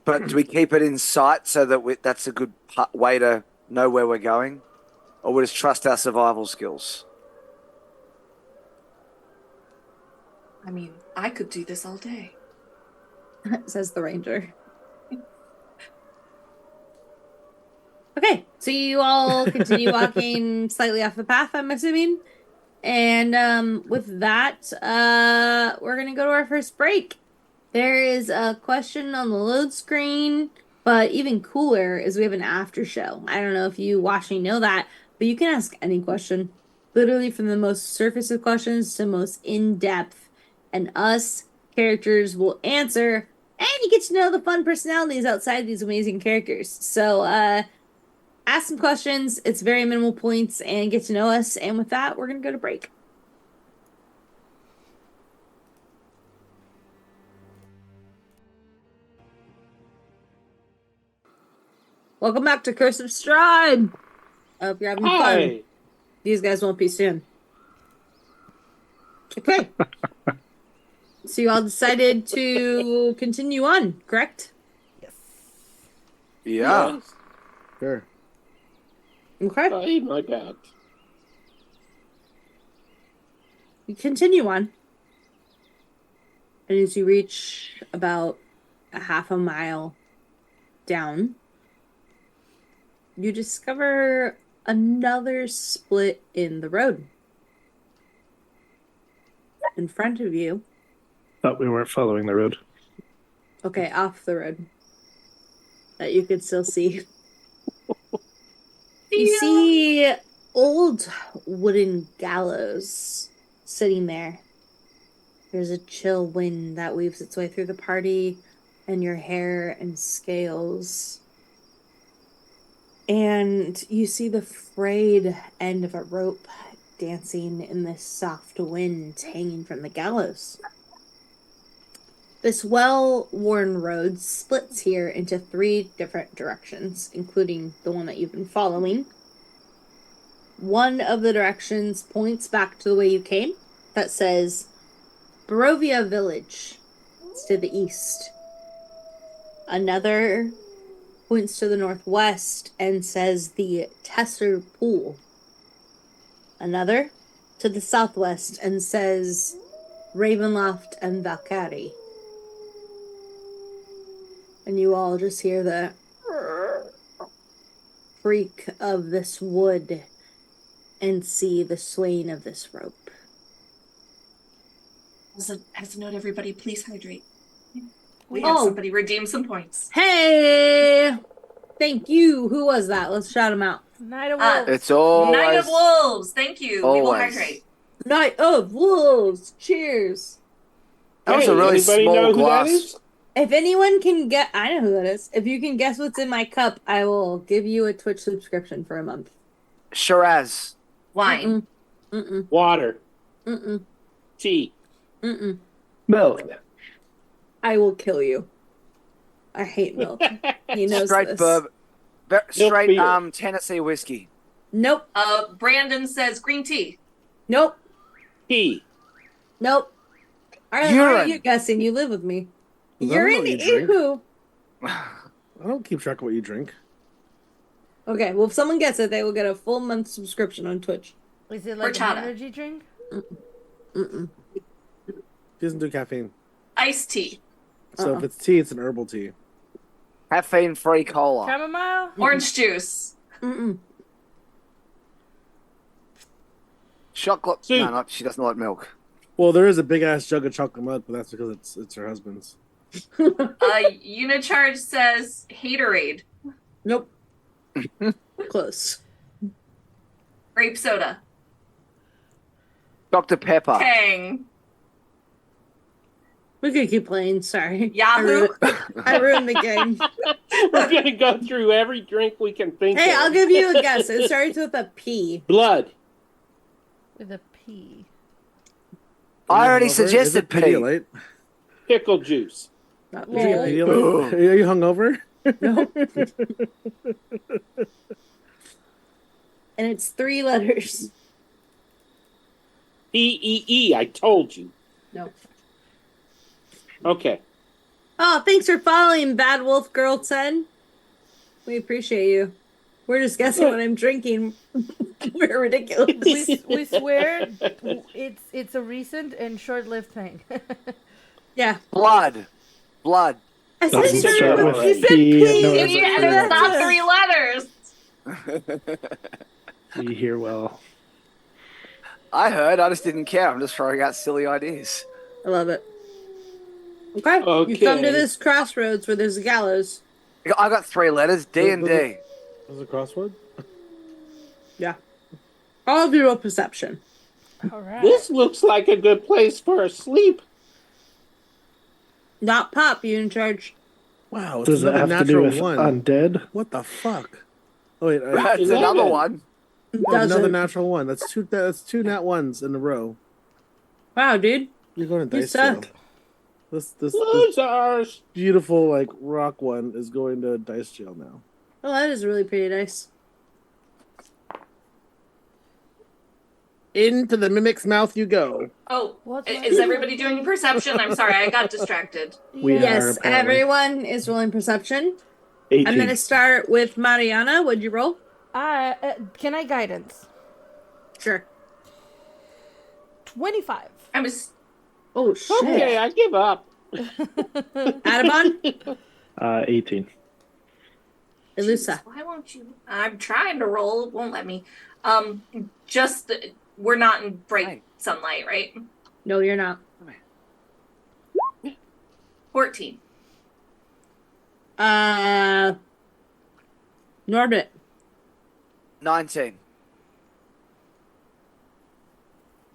But do we keep it in sight so that that's a good way to know where we're going? Or we just trust our survival skills? I mean, I could do this all day. Says the ranger. Okay, so you all continue walking slightly off the path, I'm assuming. And with that, we're gonna go to our first break. There is a question on the load screen, but even cooler is we have an after show. I don't know if you watching know that, but you can ask any question, literally from the most surface of questions to most in depth, and us characters will answer, and you get to know the fun personalities outside these amazing characters. So, ask some questions. It's very minimal points, and get to know us. And with that, we're gonna go to break. Welcome back to Curse of Strahd. I hope you're having fun. Hi. These guys won't be soon. Okay. So you all decided to continue on, correct? Yes. Yeah. Yes. Sure. Okay. Oh my God. You continue on. And as you reach about a half a mile down, you discover another split in the road. In front of you, Thought we weren't following the road. okay, off the road, that you could still see. You see old wooden gallows sitting there. There's a chill wind that weaves its way through the party and your hair and scales. And you see the frayed end of a rope dancing in this soft wind hanging from the gallows. This well-worn road splits here into 3 different directions, including the one that you've been following. One of the directions points back to the way you came, that says Barovia Village. It's to the east. Another points to the northwest and says the Tesser Pool. Another to the southwest and says Ravenloft and Valkyrie. And you all just hear the creak of this wood and see the swaying of this rope. As a note, everybody, please hydrate. We Oh. have somebody redeem some points. Hey! Thank you. Who was that? Let's shout him out. Night of Wolves. It's always Night of Wolves. Thank you. We will Always. hydrate. Night of Wolves. Cheers. That was Hey, a really anybody small know who glass. that is? If anyone can get, I know who that is. If you can guess what's in my cup, I will give you a Twitch subscription for a month. Shiraz. Wine. Mm-mm. Water. Mm-mm. Tea. Mm-mm. Milk. I will kill you. I hate milk. He knows Straight this. bourbon. Milk Straight beer. Tennessee whiskey. Nope. Brandon says green tea. Nope. Tea. Nope. Why are Urine. you guessing? You live with me. Well, I You're don't know in what you drink. ew. I don't keep track of what you drink. Okay, well, if someone gets it, they will get a full month subscription on Twitch. Is it like Horchata. an energy drink? Mm-mm. He doesn't do caffeine. Iced tea. So if it's tea, it's an herbal tea. Caffeine-free cola. Chamomile? Orange juice. Mm-mm. Chocolate. Soup. No, not. She doesn't like milk. Well, there is a big ass jug of chocolate milk, but that's because it's her husband's. Unicharge says haterade. Nope. Close. Grape soda. Dr. Pepper. Tang. We could keep playing. Sorry. Yahoo! I ruined the game. We're gonna go through every drink we can think Hey, of. I'll give you a guess. It starts with a P. Blood. With a P. I already Hungover? Is suggested it P. Pedialyte? Pickle juice. Not Did you get P. Pedialyte? Are you hungover? No. And it's 3 letters. P-E-E, I told you. No. Okay. Oh, thanks for following, Bad Wolf Girl 10. We appreciate you. We're just guessing what I'm drinking. We're ridiculous. We swear it's a recent and short-lived thing. Yeah. Blood. Blood. I Doesn't said start sure. with He said P. P. No, And it's And a it's not letters. 3 letters. You hear well. I heard. I just didn't care. I'm just throwing out silly ideas. I love it. Okay. You come to Okay. this crossroads where there's a gallows. I got 3 letters. D and D. Was it crossword? Yeah. All of you roll perception. All right. This looks like a good place for a sleep. Not Pop, you in charge. Wow, it's Does it another have to do natural with one. undead? What the fuck? Oh wait, That's Eleven. another one. It another doesn't. natural one. That's two nat ones in a row. Wow, dude. You're going to You dice jail. suck. This Losers. beautiful like rock one is going to dice jail now. Oh, that is really pretty nice. Into the mimic's mouth you go. Oh, What's is everybody doing perception? I'm sorry, I got distracted. We Yeah. are, Yes, apparently. everyone is rolling perception. 18. I'm going to start with Mariana. What'd you roll? Can I guidance? Sure. 25. I was Oh, shit. Okay, I give up. Adabon? 18. Elusa. Why won't you? I'm trying to roll. It won't let me. Just we're not in bright Right. sunlight, right? No, you're not. 14. Norbit. 19.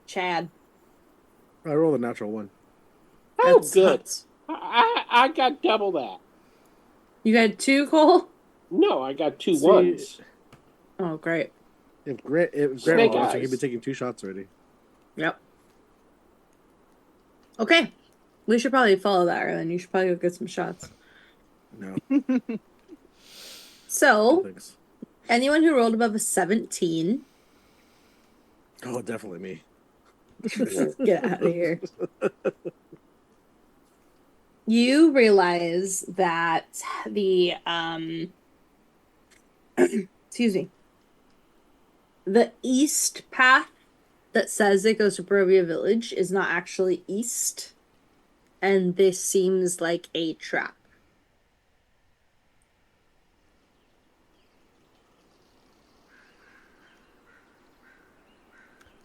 Chad. I rolled a natural one. Oh, That's good. nuts. I got double that. You got 2, Cole? No, I got 2 See- ones. Oh, great. If Grant Snake was, eyes. he'd be taking 2 shots already. Yep. Okay. We should probably follow that, and then you should probably go get some shots. No, So, thanks. anyone who rolled above a 17, Oh, definitely me. get out of here. You realize that the excuse me, the east path that says it goes to Barovia Village is not actually east, and this seems like a trap.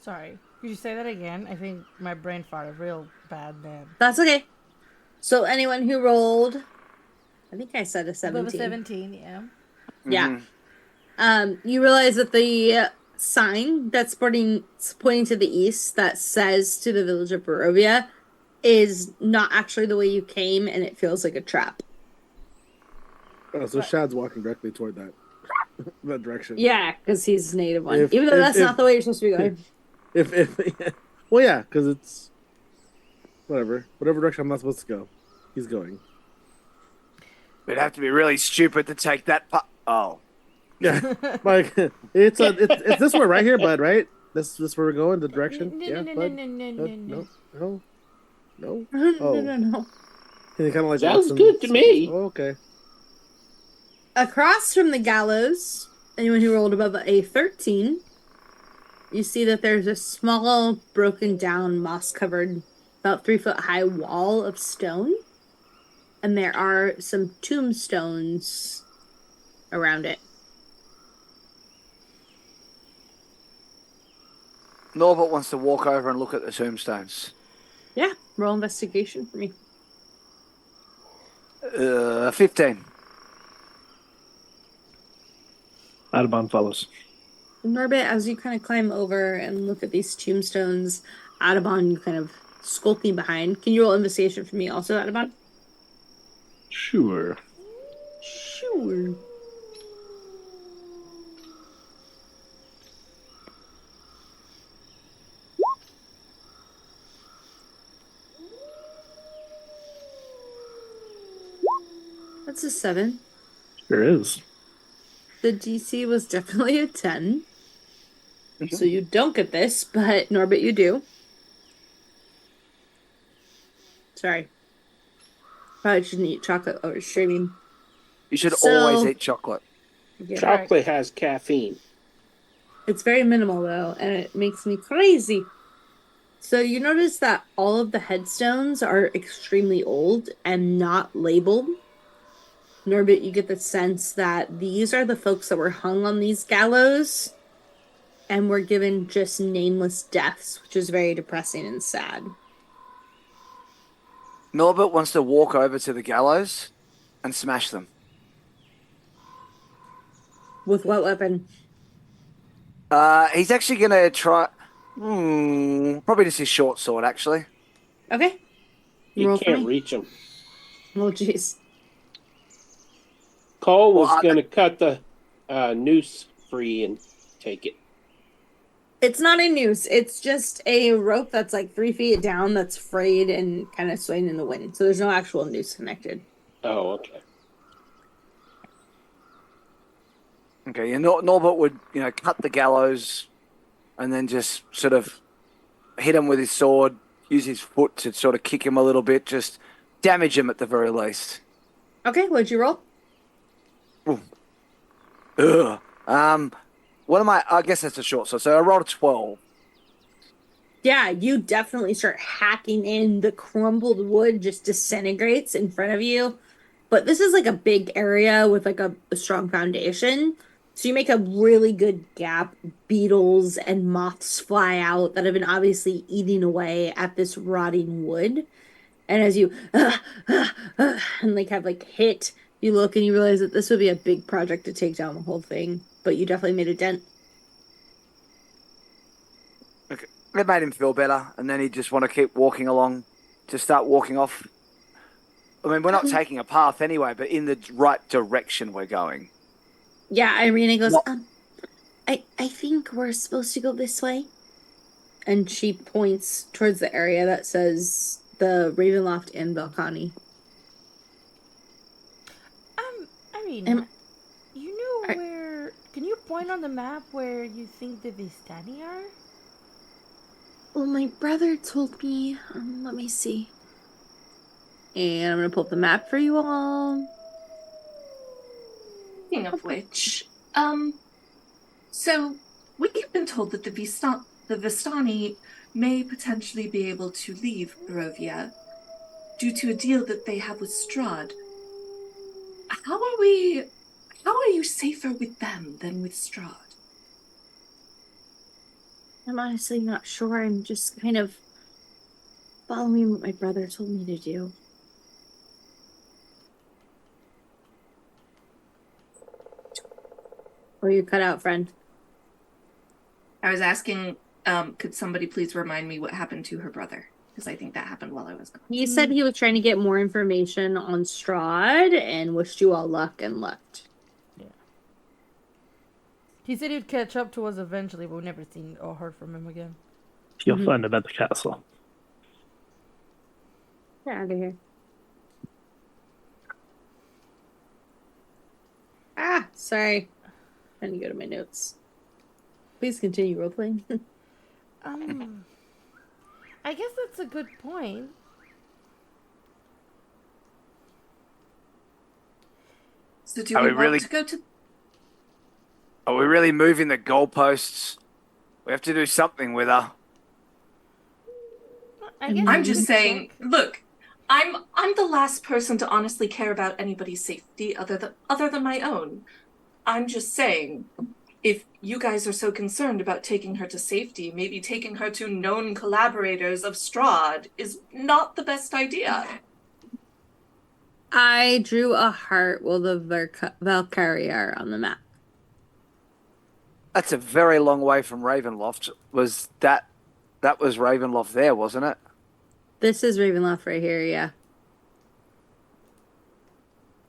Sorry. Could you say that again? I think my brain farted real bad then. That's okay. So anyone who rolled, I think I said a 17. Above a 17, yeah. Yeah. You realize that the sign that's pointing to the east that says to the village of Barovia is not actually the way you came, and it feels like a trap. Oh, so Shad's walking directly toward that that direction. Yeah, because he's native one. If- Even though if- that's if- not the way you're supposed to be going. If well, yeah, because it's whatever direction I'm not supposed to go, he's going. We'd have to be really stupid to take that. Oh. Yeah, like it's this way right here, bud. Right? This where we're going. The direction. Yeah, bud. No. No, Oh. no. And he kind of like Sounds walks in- good to me. Oh, okay. Across from the gallows, anyone who rolled above a 13, you see that there's a small, broken down, moss covered, about 3 foot high wall of stone. And there are some tombstones around it. Norbert wants to walk over and look at the tombstones. Yeah, roll investigation for me. 15. Audubon follows. Norbit, as you kind of climb over and look at these tombstones, Audubon, you kind of skulking behind. Can you roll investigation for me also, Adamant? Sure. Sure. That's a 7. Sure is. The DC was definitely a 10. So you don't get this, but Norbit, you do. Sorry. Probably shouldn't eat chocolate over streaming. You should always So- eat chocolate. Yeah. Chocolate has caffeine. It's very minimal though, and it makes me crazy. So you notice that all of the headstones are extremely old and not labeled. Norbit, you get the sense that these are the folks that were hung on these gallows and were given just nameless deaths, which is very depressing and sad. Norbert wants to walk over to the gallows and smash them. With what weapon? He's actually gonna try. Probably just his short sword, actually. Okay. You Roll for can't me. reach them. Oh, jeez. Cole Well, was going to cut the noose free and take it. It's not a noose. It's just a rope that's like 3 feet down that's frayed and kind of swaying in the wind. So there's no actual noose connected. Oh, okay. Okay, yeah, Norbert would, cut the gallows and then just sort of hit him with his sword, use his foot to sort of kick him a little bit, just damage him at the very least. Okay, what'd you roll? Ugh. What am I? I guess that's a short sword. So I rolled a 12. Yeah, you definitely start hacking in. The crumbled wood just disintegrates in front of you. But this is like a big area with like a strong foundation. So you make a really good gap. Beetles and moths fly out that have been obviously eating away at this rotting wood. And as you and like have like hit, you look and you realize that this would be a big project to take down the whole thing. But you definitely made a dent. Okay. It made him feel better, and then he'd just want to keep walking along, just start walking off. I mean, we're not taking a path anyway, but in the right direction we're going. Yeah, Irina goes, What? I think we're supposed to go this way. And she points towards the area that says the Ravenloft and Balcony. Irina, Am- you know Are- where? Can you point on the map where you think the Vistani are? Well, my brother told me. Let me see. And I'm gonna pull up the map for you all. Speaking of which, so we've been told that the Vistani may potentially be able to leave Barovia due to a deal that they have with Strahd. How are you safer with them than with Strahd? I'm honestly not sure. I'm just kind of following what my brother told me to do. Or you cut out, friend. I was asking, could somebody please remind me what happened to her brother? Because I think that happened while I was gone. He said he was trying to get more information on Strahd and wished you all luck and left. He said he'd catch up to us eventually, but we've never seen or heard from him again. You'll find him at the castle. Get out of here. Ah, sorry. Trying to go to my notes. Please continue roleplaying. I guess that's a good point. So do Are we we want really- to go to? Are we really moving the goalposts? We have to do something with her. I guess I'm we just could saying. check. Look, I'm the last person to honestly care about anybody's safety other than my own. I'm just saying, if you guys are so concerned about taking her to safety, maybe taking her to known collaborators of Strahd is not the best idea. I drew a heart while the Valkyrie are on the map. That's a very long way from Ravenloft. Was that was Ravenloft there, wasn't it? This is Ravenloft right here, yeah.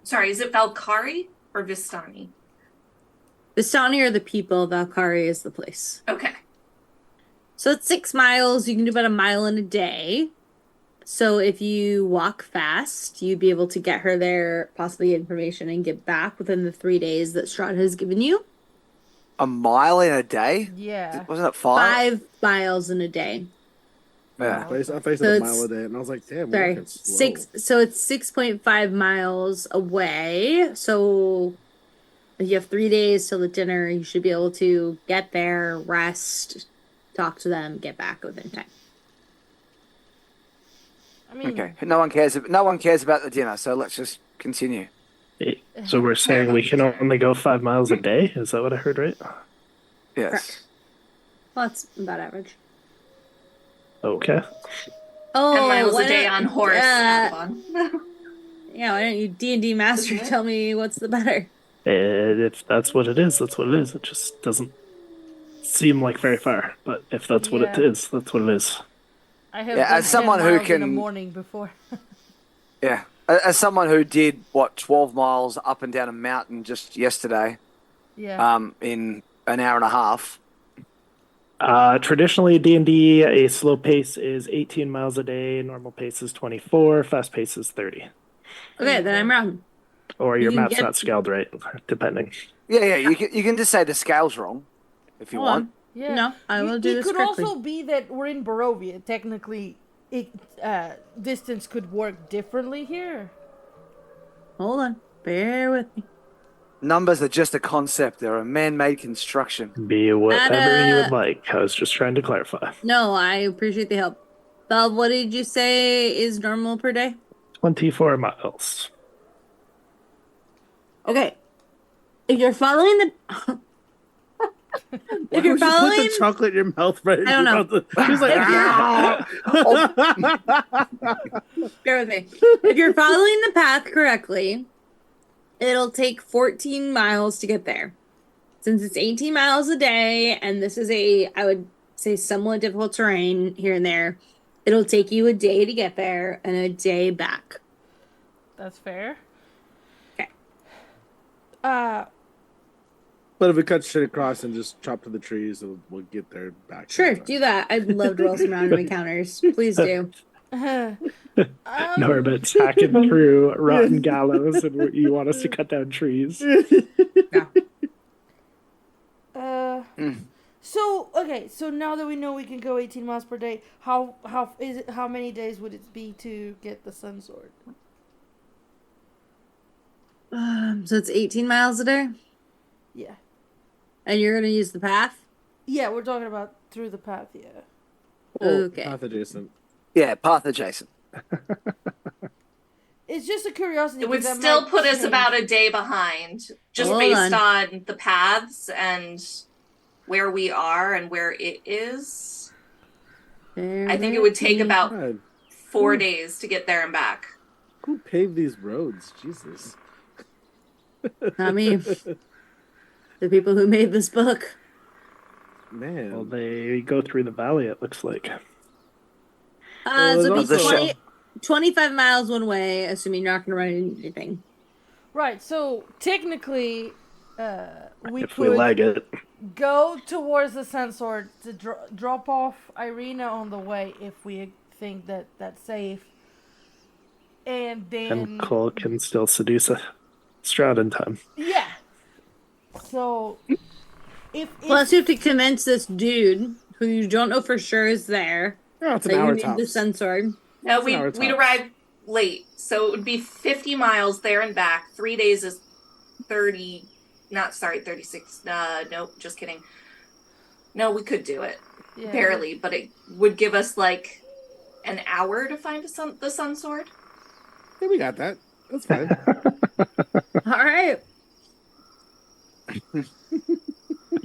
Sorry, is it Valkari or Vistani? Vistani are the people, Valkyrie is the place. Okay. So it's 6 miles. You can do about a mile in a day. So if you walk fast, you'd be able to get her there, possibly information, and get back within the 3 days that Strahd has given you. A mile in a day? Yeah. Wasn't it 5? 5 miles in a day. Yeah. I thought you So said a it's- mile a day, and I was like, damn, we're Sorry, walking slow. 6. So it's 6.5 miles away. So if you have 3 days till the dinner, you should be able to get there, rest, talk to them, get back within time. I mean, Okay. No one cares. No one cares about the dinner, so let's just continue. So we're saying we can only go 5 miles a day? Is that what I heard right? Yes. Correct. Well, that's about average. Okay. Oh, 10 miles why a day don't- on horse. Avalon. Yeah, why don't you D&D master Isn't it? tell me what's the better? If that's what it is, that's what it is. It just doesn't seem like very far. But if that's what it Yeah. is, that's what it is. I have Yeah, done as someone 10 who miles in the can- morning before. Yeah. As someone who did 12 miles up and down a mountain just yesterday, Yeah. in an hour and a half. Traditionally, D&D, a slow pace is 18 miles a day. Normal pace is 24. Fast pace is 30. Okay, then I'm wrong. Or You your can map's get- not scaled right, depending. Yeah. You can just say the scale's wrong if you Hold want. on. Yeah. No, I will do it this could correctly. also be that we're in Barovia. Technically, distance could work differently here. Hold on. Bear with me. Numbers are just a concept. They're a man-made construction. Be whatever you would That, like. I was just trying to clarify. No, I appreciate the help. Bob, what did you say is normal per day? 24 miles. Okay. If you're following the if you're Why would you put following the chocolate in your mouth right? I don't know. She's like, bear with me. If you're following the path correctly, it'll take 14 miles to get there. Since it's 18 miles a day, and this is I would say, somewhat difficult terrain here and there, it'll take you a day to get there and a day back. That's fair. Okay. But if we cut straight across and just chop to the trees, we'll get there back. Sure, in time. do that. I'd love to roll some random encounters. Please do. Norbit's hacking through rotten gallows, and you want us to cut down trees. So okay, so now that we know we can go 18 miles per day, how many days would it be to get the sun sword? So it's 18 miles a day, Yeah. and you're gonna use the path. Yeah, we're talking about through the path, yeah. Okay. Path adjacent. Yeah, path adjacent. It's just a curiosity. It would 'cause that still might put us change. about a day behind, just Hold based on. on the paths and where we are and where it is. I think it would take about God, 4 days to get there and back. who paved these roads? Jesus. Not me. The people who made this book. Man. Well, they go through the valley, it looks like. Well, So there's it'd be also- 25 miles one way, assuming you're not gonna run into anything. Right, so technically, we If we could lag it. go towards the sun sword to drop off Irina on the way if we think that that's safe. And then And Cole can still seduce a Strahd in time. yeah. So if Plus, you have to convince this dude who you don't know for sure is there Oh, it's an that you hour need the tops. sun sword. No, It's an hour we'd tops. arrive late, so it would be 50 miles there and back. 3 days is 36. Nope, just kidding. No, we could do it. yeah, Barely, but it would give us like an hour to find the sun sword. Yeah, we got that. That's fine. All right.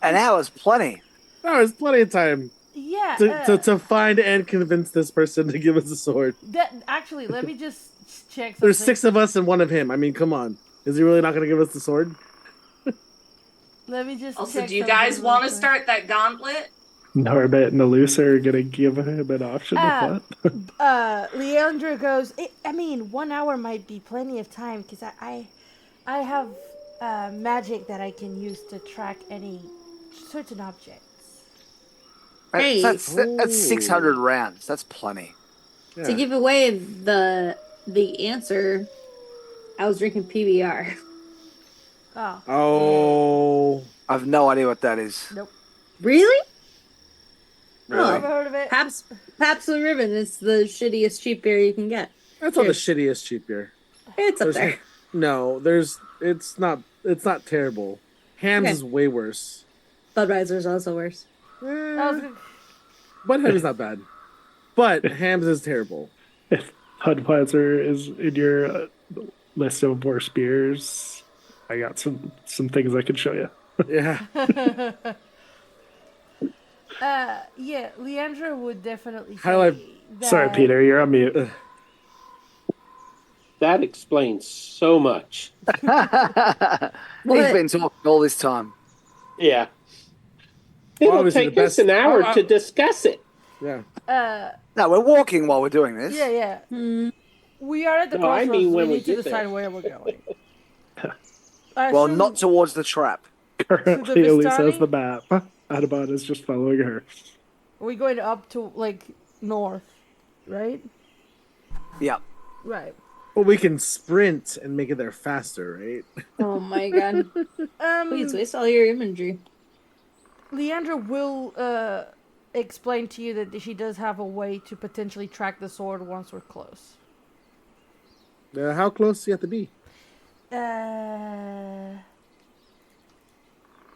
An hour's plenty. No, there's plenty of time yeah. to find and convince this person to give us a sword. That actually, let me just check. There's something. 6 of us and 1 of him. I mean, come on. Is he really not going to give us the sword? Let me just. Also, check do you something guys real want to quick. start that gauntlet? Norbit and Eluse are gonna give him an option Ah. of what? Leandra goes, I mean, 1 hour might be plenty of time because I have magic that I can use to track any certain objects. Hey. That's 600 Ooh. rounds. That's plenty. To Yeah. give away the answer, I was drinking PBR. Oh. Oh. I have no idea what that is. Nope. Really? Really? Never heard of it. Pabst Blue Ribbon is the shittiest cheap beer you can get. That's not the Cheers. shittiest cheap beer. It's up There's there. no, it's not terrible. Hams Okay. is way worse. Budweiser's also worse. I was Eh, gonna- but Hams not bad. But Hams is terrible. If Budweiser is in your list of worst beers, I got some things I could show you. Yeah. Yeah, Leandra would definitely say Highlight- that. Sorry, Peter, you're on mute. That explains so much. He's What? been talking all this time. Yeah. It'll Obviously take the us best- an hour I- to discuss it. Yeah. No, we're walking while we're doing this. Yeah. Hmm. We are at the No, I crossroads. mean when we we need to get decide there. where we're going. Well, not towards the trap. Currently, Elise Vistani? has the map. Audubon is just following her. Are we going up to like north, right? Yeah. Right. Well, we can sprint and make it there faster, right? Oh my god. Please waste all your imagery. Leandra will explain to you that she does have a way to potentially track the sword once we're close. How close do you have to be?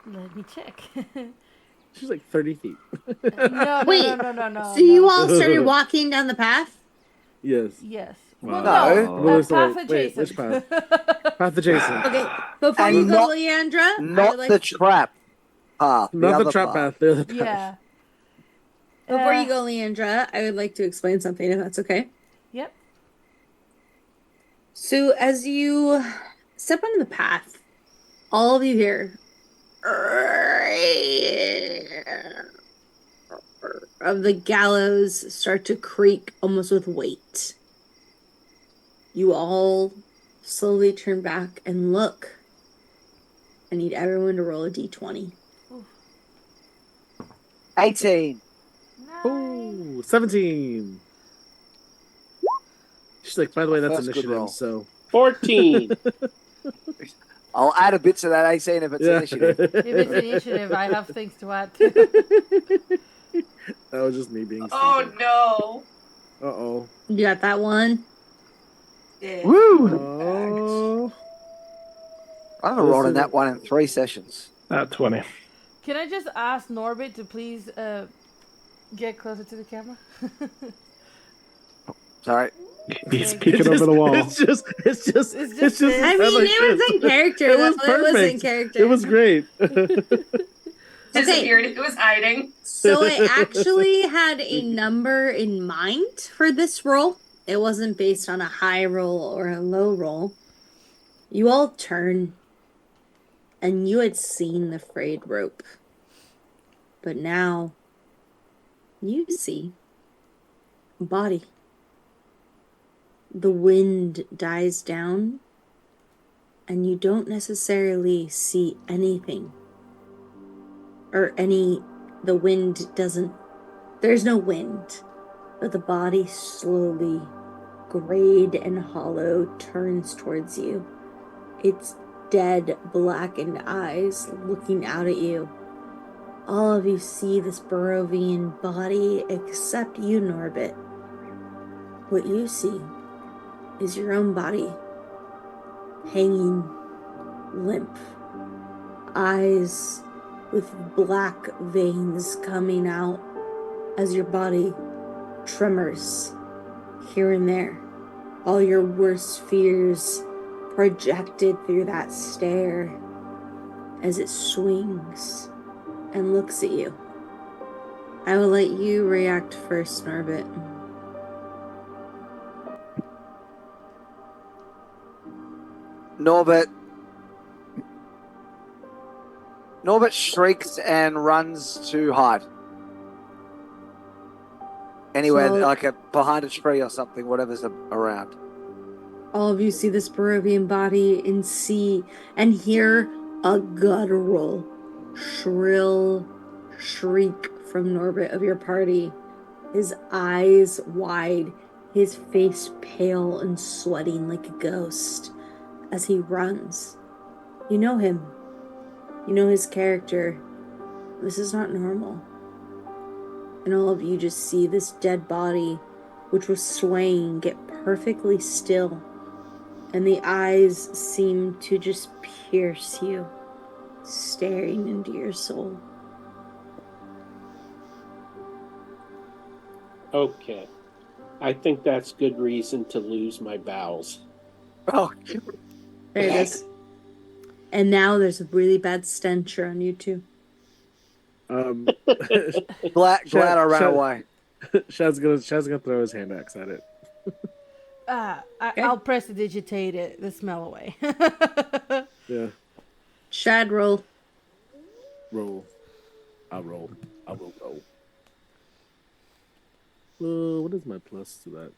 Let me check. She's like 30 feet. No. So you all started walking down the path? Yes. Yes. Wow. Well, no. Wait, Path wait, which adjacent. Path adjacent. Okay, before And you go, not- Leandra, I Not would like the trap path. Not the other trap path. The other path. Yeah. before you go, Leandra, I would like to explain something if that's okay. Yep. So as you step onto the path, all of you hear of the gallows start to creak almost with weight. You all slowly turn back and look. I need everyone to roll a d20. 18. Ooh, 17. She's like, by the way, that's First good roll. initiative, so 14. I'll add a bit to that 18 if it's initiative. If it's initiative, I have things to add. That was just me being Oh stupid. no. Uh-oh. You got that one? Yeah. Woo! Oh. I haven't rolled in that one in 3 sessions. At 20. Can I just ask Norbit to please get closer to the camera? Sorry. He's Like- peeking over the wall. It's just It's just- I mean, it was in character. It was though. It was in perfect. character. It was great. Disappeared. It was hiding. So I actually had a number in mind for this roll. It wasn't based on a high roll or a low roll. You all turn, and you had seen the frayed rope. But now, you see a body. The wind dies down, and you don't necessarily see anything. The wind doesn't, there's no wind, but the body slowly, grayed and hollow, turns towards you. Its dead, blackened eyes looking out at you. All of you see this Barovian body except you, Norbit. What you see is your own body, hanging limp, eyes with black veins coming out as your body tremors here and there. All your worst fears projected through that stare as it swings and looks at you. I will let you react first, Norbit. Norbit shrieks and runs to hide. Anywhere So- like behind a tree or something, whatever's around. All of you see this Barovian body and see and hear a guttural, shrill shriek from Norbit of your party. His eyes wide, his face pale and sweating like a ghost as he runs. You know him. You know his character. This is not normal. And all of you just see this dead body, which was swaying, get perfectly still. And the eyes seem to just pierce you, staring into your soul. Okay. I think that's good reason to lose my bowels. Oh, There it is. And now there's a really bad stench around you too. glad I ran Shad- away. Shad's gonna throw his hand axe at it. I'll prestidigitate it, the smell away. Yeah. Shad roll. Roll. I'll roll. What is my plus to that?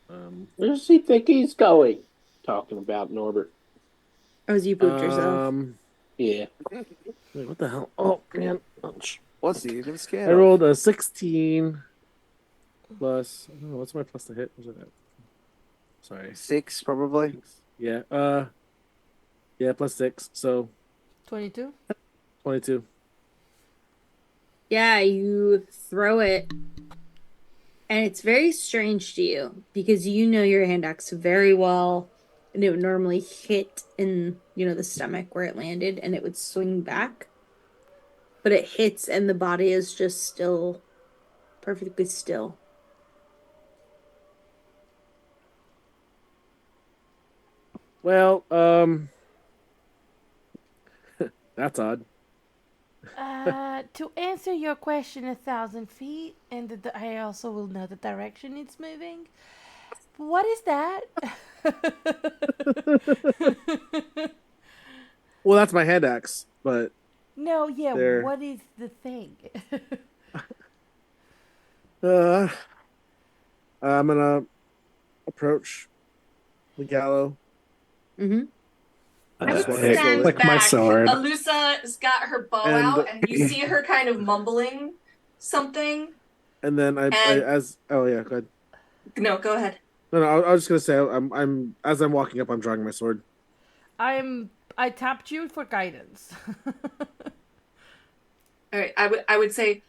Where does he think he's going? Talking about Norbert. Oh, you pooped yourself. Yeah. Wait, what the hell? Oh man. Ouch. What's he even scared I of? rolled a 16 plus. I don't know, what's my plus to hit? What's that? Sorry. 6, probably. Yeah. Yeah, plus 6. So 22? 22. Yeah, you throw it. And it's very strange to you because you know your hand axe very well. And it would normally hit in, the stomach where it landed and it would swing back. But it hits and the body is just still, perfectly still. Well, that's odd. To answer your question 1,000 feet, and I also will know the direction it's moving. What is that? Well, that's my hand axe, but No, yeah, There. what is the thing? I'm gonna approach the gallows. Mm-hmm. I would Swing stand slowly. back. my sword. Alusa's got her bow And- out, and you see her kind of mumbling something. And then And- oh yeah, go ahead. No, go ahead. No, I was just gonna say I'm as I'm walking up, I'm drawing my sword. I tapped you for guidance. All right, I would say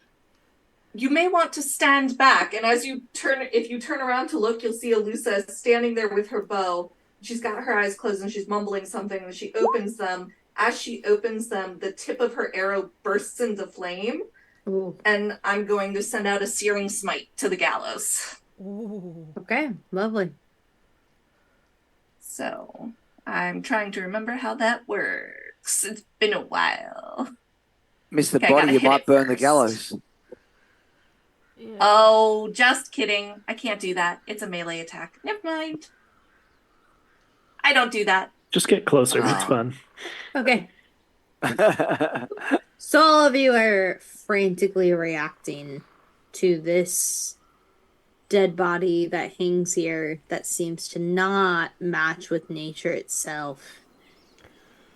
you may want to stand back, and as you turn, if you turn around to look, you'll see Alusa standing there with her bow. She's got her eyes closed and she's mumbling something, and she opens them. As she opens them, the tip of her arrow bursts into flame, Ooh. and I'm going to send out a searing smite to the gallows. Ooh. Okay, lovely. So I'm trying to remember how that works. It's been a while. Miss the Okay, I body, gotta you hit might it burn the first. gallows. Yeah. Oh, just kidding. I can't do that. It's a melee attack. Never mind. I don't do that. Just get closer. It's Ah. fun. Okay. So all of you are frantically reacting to this dead body that hangs here that seems to not match with nature itself.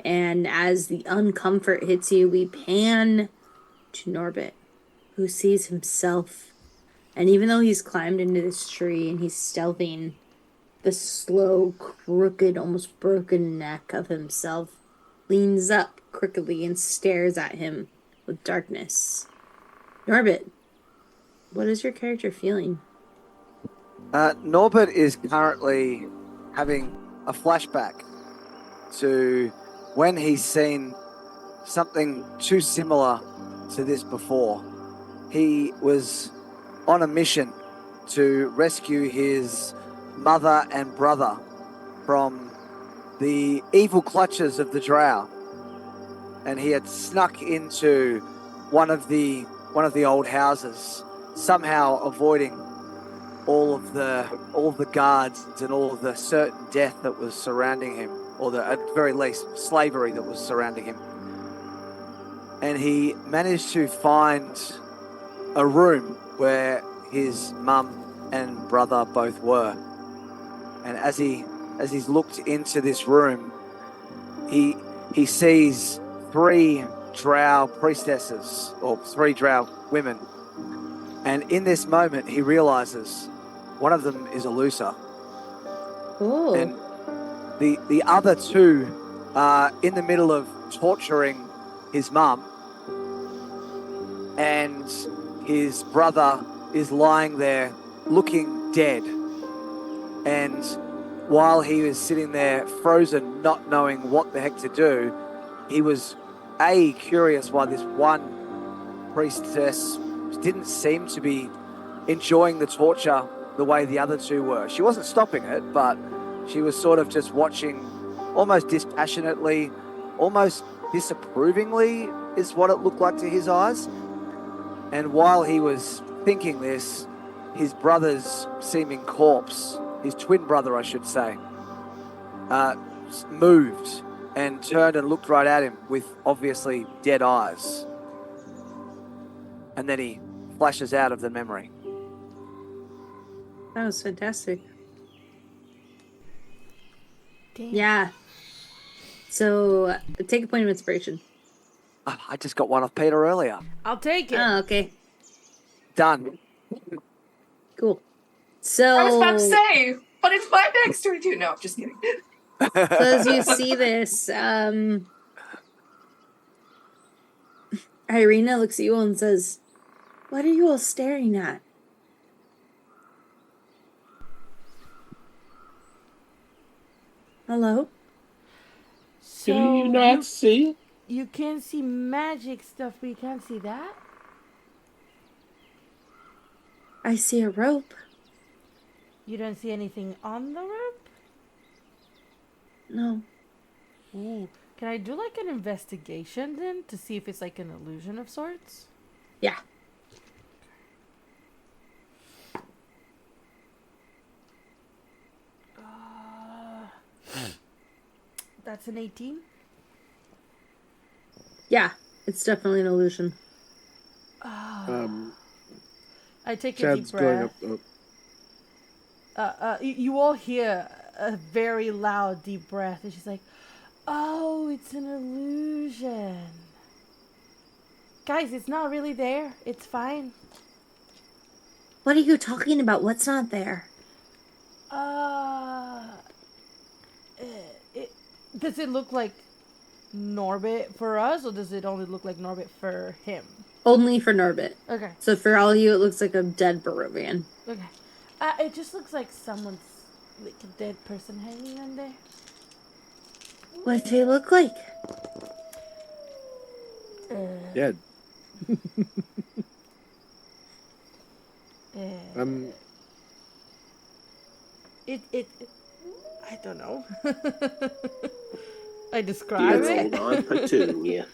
And as the uncomfort hits you, we pan to Norbit, who sees himself. And even though he's climbed into this tree and he's stealthing, the slow, crooked, almost broken neck of himself leans up crookedly and stares at him with darkness. Norbit, what is your character feeling? Norbert is currently having a flashback to when he's seen something too similar to this before. He was on a mission to rescue his mother and brother from the evil clutches of the Drow, and he had snuck into one of the old houses, somehow avoiding all of the guards and all of the certain death that was surrounding him, or at very least slavery that was surrounding him. And he managed to find a room where his mum and brother both were. And as he's looked into this room, he sees 3 drow priestesses, or 3 drow women. And in this moment, he realizes one of them is Alusa. Oh. And the other 2 are in the middle of torturing his mum. And his brother is lying there looking dead. And while he was sitting there frozen, not knowing what the heck to do, he was curious why this one priestess didn't seem to be enjoying the torture the way the other 2 were. She wasn't stopping it, but she was sort of just watching almost dispassionately, almost disapprovingly is what it looked like to his eyes. And while he was thinking this, his brother's seeming corpse, his twin brother, I should say, moved and turned and looked right at him with obviously dead eyes. And then he flashes out of the memory. That was fantastic. Damn. Yeah. So take a point of inspiration. I just got one off Peter earlier. I'll take it. Oh, okay. Done. Cool. So I was about to say, but it's my backstory too. No, I'm just kidding. So as you see this, Irina looks at you and says, "What are you all staring at?" Hello? So Do you not see? you can see magic stuff, but you can't see that? I see a rope. You don't see anything on the rope? No. Ooh. Can I do like an investigation then to see if it's like an illusion of sorts? Yeah. That's an 18. Yeah. It's definitely an illusion. I take a Chad's deep going breath. up. You all hear a very loud deep breath, and she's like, "Oh, it's an illusion. Guys, it's not really there. It's fine. What are you talking about? What's not there? Does it look like Norbit for us, or does it only look like Norbit for him?" Only for Norbit. Okay. So for all of you, it looks like a dead Barovian. Okay. It just looks like someone's like a dead person hanging on there. What do they look like? Dead. It I don't know. I describe Dear it. old Aunt Petunia.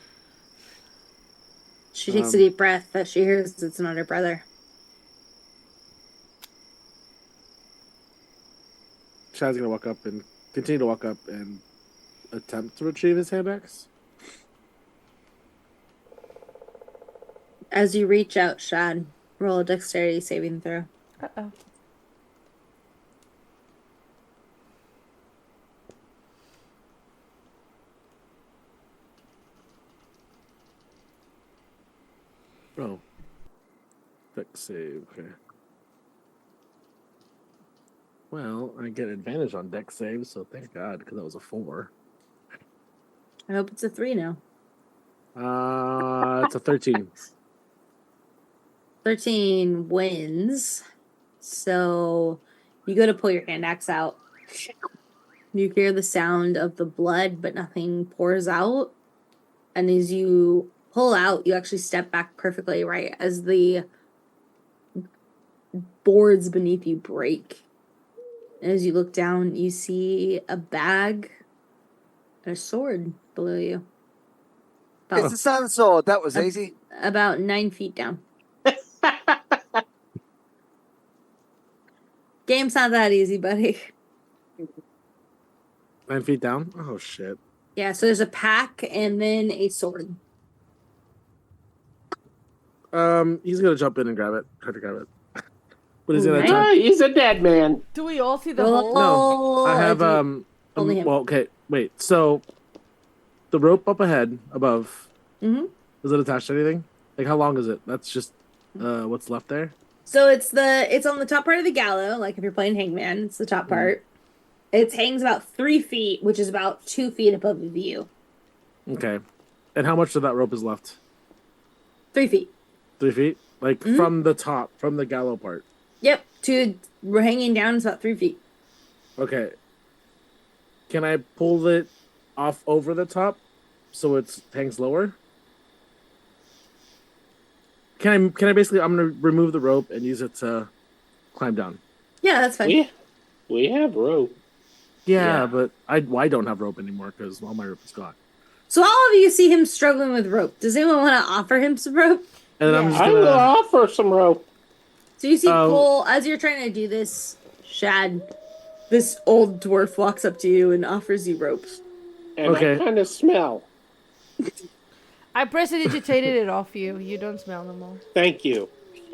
She takes a deep breath that she hears it's not her brother. Chad's gonna walk up and continue to walk up and attempt to retrieve his hand axe. As you reach out, Shad, roll a dexterity saving throw. Uh-oh. Oh. Dex save, okay. Well, I get advantage on dex saves, so thank God, because that was a 4. I hope it's a 3 now. It's a 13. 13 wins. So you go to pull your hand axe out. You hear the sound of the blood, but nothing pours out. And as you pull out, you actually step back perfectly right as the boards beneath you break. And as you look down, you see a bag and a sword below you. It's a sun sword. That was easy. About 9 feet down. Game's not that easy, buddy. 9 feet down? Oh, shit. Yeah, so there's a pack and then a sword. He's gonna jump in and grab it. Try to grab it. But he's Ooh, gonna nice. attack. He's a dead man. Do we all see the Roll. hole? I have Only him. well, okay, wait. So the rope up ahead above, Mhm. is it attached to anything? Like how long is it? That's just what's left there. So it's on the top part of the gallows. Like if you're playing Hangman, it's the top part. It hangs about 3 feet, which is about 2 feet above the view. Okay. And how much of that rope is left? 3 feet. 3 feet? Like Mhm. from the top, from the gallows part. Yep. We're hanging down. It's about 3 feet. Okay. Can I pull it off over the top so it hangs lower? Can I basically? I'm gonna remove the rope and use it to climb down. Yeah, that's fine. We have rope. Yeah, Yeah. but I don't have rope anymore because all my rope is gone. So all of you see him struggling with rope. Does anyone want to offer him some rope? And then I'm Yeah. just I will gonna. offer some rope. So you see Oh. Cole, as you're trying to do this, Shad, this old dwarf walks up to you and offers you rope. And Okay. I kind of smell. I prestidigitated it off you. You don't smell no more. Thank you.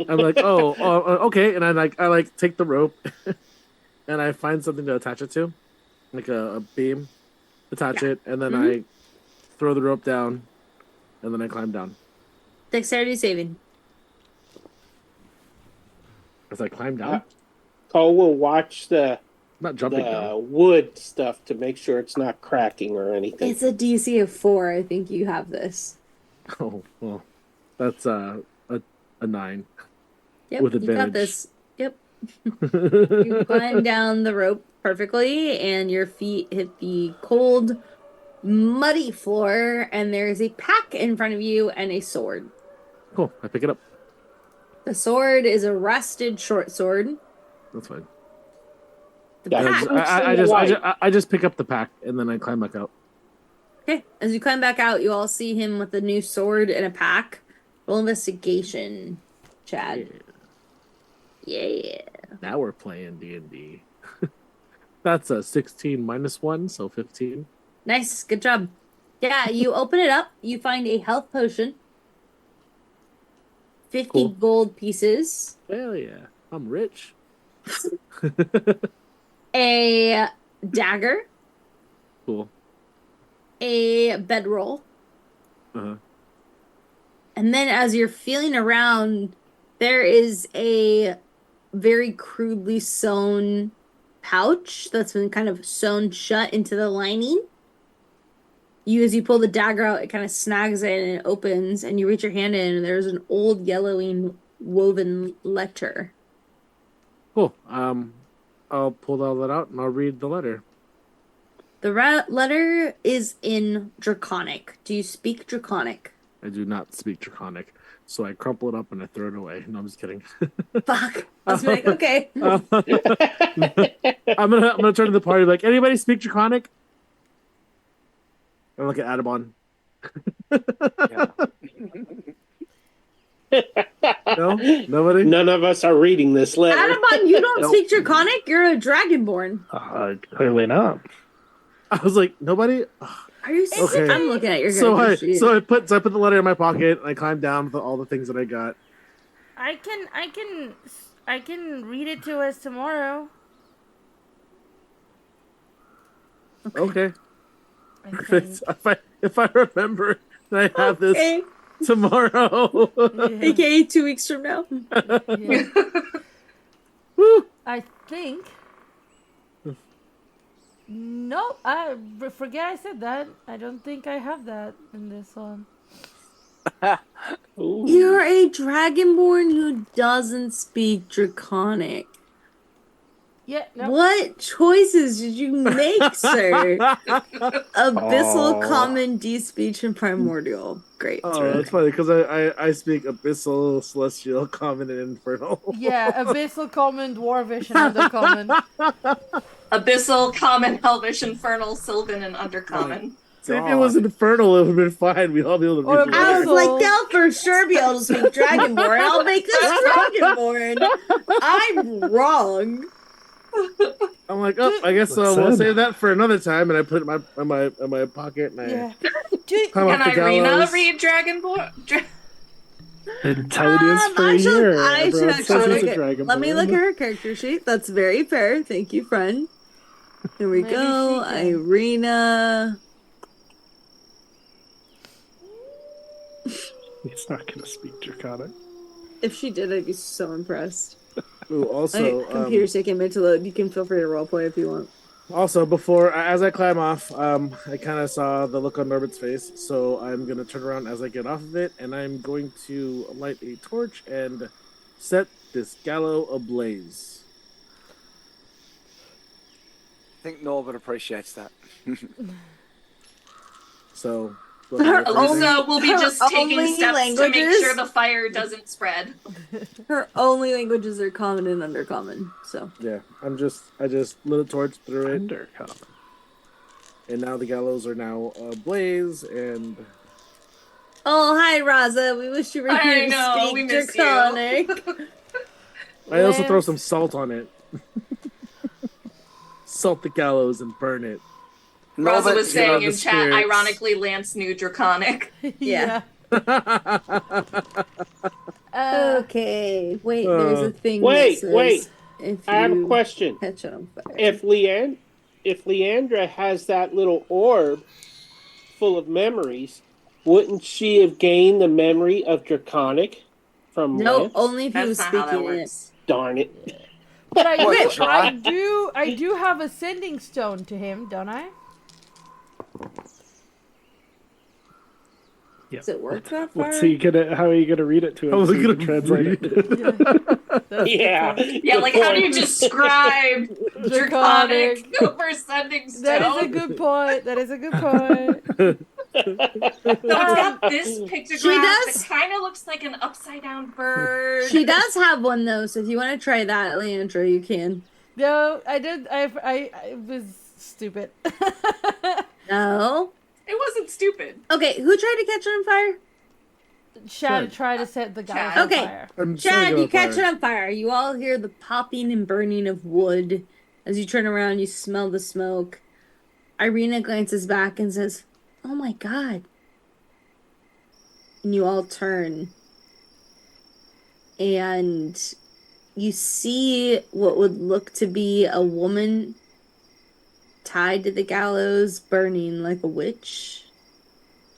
I'm like, okay, and I take the rope, and I find something to attach it to, like a beam, attach it, and then I throw the rope down, and then I climb down. Dexterity saving. As I climb down, Cole will watch the I'm not jumping down. wood stuff to make sure it's not cracking or anything. It's a DC of 4. I think you have this. Oh well, that's a 9. Yep, With you got advantage. this. Yep. You climb down the rope perfectly, and your feet hit the cold, muddy floor, and there's a pack in front of you and a sword. Cool. I pick it up. The sword is a rusted short sword. That's fine. The Yeah, pack. I just pick up the pack and then I climb back out. Okay, as you climb back out, you all see him with a new sword and a pack. Roll investigation, Chad. Yeah. Now we're playing D&D. That's a 16 minus 1, so 15. Nice, good job. Yeah, you open it up, you find a health potion, 50 Cool. gold pieces, Hell yeah, I'm rich. a dagger, Cool. a bedroll, Uh-huh. and then as you're feeling around, there is a very crudely sewn pouch that's been kind of sewn shut into the lining. As you pull the dagger out, it kind of snags it and it opens, and you reach your hand in, and there's an old yellowing woven letter. Cool. I'll pull all that out and I'll read the letter. The letter is in Draconic. Do you speak Draconic? I do not speak Draconic, so I crumple it up and I throw it away. No, I'm just kidding. Fuck. I was like, okay. I'm gonna turn to the party like, anybody speak Draconic? I look at Adamon. No, nobody. None of us are reading this letter. Adamon, you don't Nope. speak Draconic? You're a Dragonborn. Clearly not. I was like, nobody. Are you serious? Okay. I'm looking at your So character sheet. I put the letter in my pocket and I climb down with all the things that I got. I can read it to us tomorrow. Okay. I Perfect. think. If I remember, I have Okay. this tomorrow. Yeah. AKA 2 weeks from now. Yeah. Woo. I think. No, I forget I said that. I don't think I have that in this one. Ooh. You're a Dragonborn who doesn't speak Draconic. Yeah, no. What choices did you make, sir? Abyssal, Oh. Common, D-Speech, and Primordial. Great. Oh, that's funny because I speak Abyssal, Celestial, Common, and Infernal. Yeah, Abyssal, Common, Dwarvish, and Undercommon. Abyssal, Common, Elvish, Infernal, Sylvan, and Undercommon. See, if it was Infernal, it would have been fine. We'd all be able to Or read the I letter. was like, they'll for sure be able to speak Dragonborn. I'll make this Dragonborn. I'm wrong. I'm like, oh, I guess we'll Said. save that for another time, and I put it in my pocket, and I Yeah. climb Can off the Irina gallows. read Dragonborn? Been telling you this for a year. I should Everyone says actually he's look a at. Let me look at her character sheet. That's very fair. Thank you, friend. Here we Maybe go. she can. Irina. He's not going to speak Draconic. If she did, I'd be so impressed. Ooh, also, Computer's taking a minute to load. You can feel free to roleplay if you want. also before as I climb off, I kind of saw the look on Norbert's face, so I'm gonna turn around as I get off of it, and I'm going to light a torch and set this gallow ablaze. I think Norbert appreciates that. So, Her Alyssa will be her just taking only steps to make languages- sure the fire doesn't spread. Her only languages are common and undercommon. So yeah, I just lit a torch through it, Undercommon. and now the gallows are now ablaze, and oh, hi, Raza. We wish you were I here to know, we speak miss you. Draconic. I also throw Lance. some salt on it. Salt the gallows and burn it. Raza Norbert, was get out saying the in chat, spirits. ironically, Lance knew Draconic. Yeah. Uh, Okay. Wait, there's a thing. Wait, that says wait. If I have a you question. catch it on fire. If Leandra has that little orb full of memories, wouldn't she have gained the memory of Draconic from no, Lance? only if he was That's not how that speaking it. works. Darn it. but I What, do, try? I do have a sending stone to him, don't I? Yeah. Does it work that far? What's he gonna? How are you gonna read it to him? How was so he you gonna can translate read it? Yeah. That's the Yeah. point. Yeah, good like how do you point. describe Draconic Draconic. over sending stone? That is a good point. That is a good point. So it's got this pictograph She does? that kind of looks like an upside down bird. She does have one though, so if you want to try that, Leandra, you can. No, I did. I was stupid. No. It wasn't stupid. Okay, who tried to catch it on fire? Chad tried to set the guy Chad. on Okay. fire. I'm Chad, setting you on catch fire. it on fire. You all hear the popping and burning of wood. As you turn around, you smell the smoke. Irina glances back and says, "Oh my god." And you all turn. And you see what would look to be a woman tied to the gallows, burning like a witch.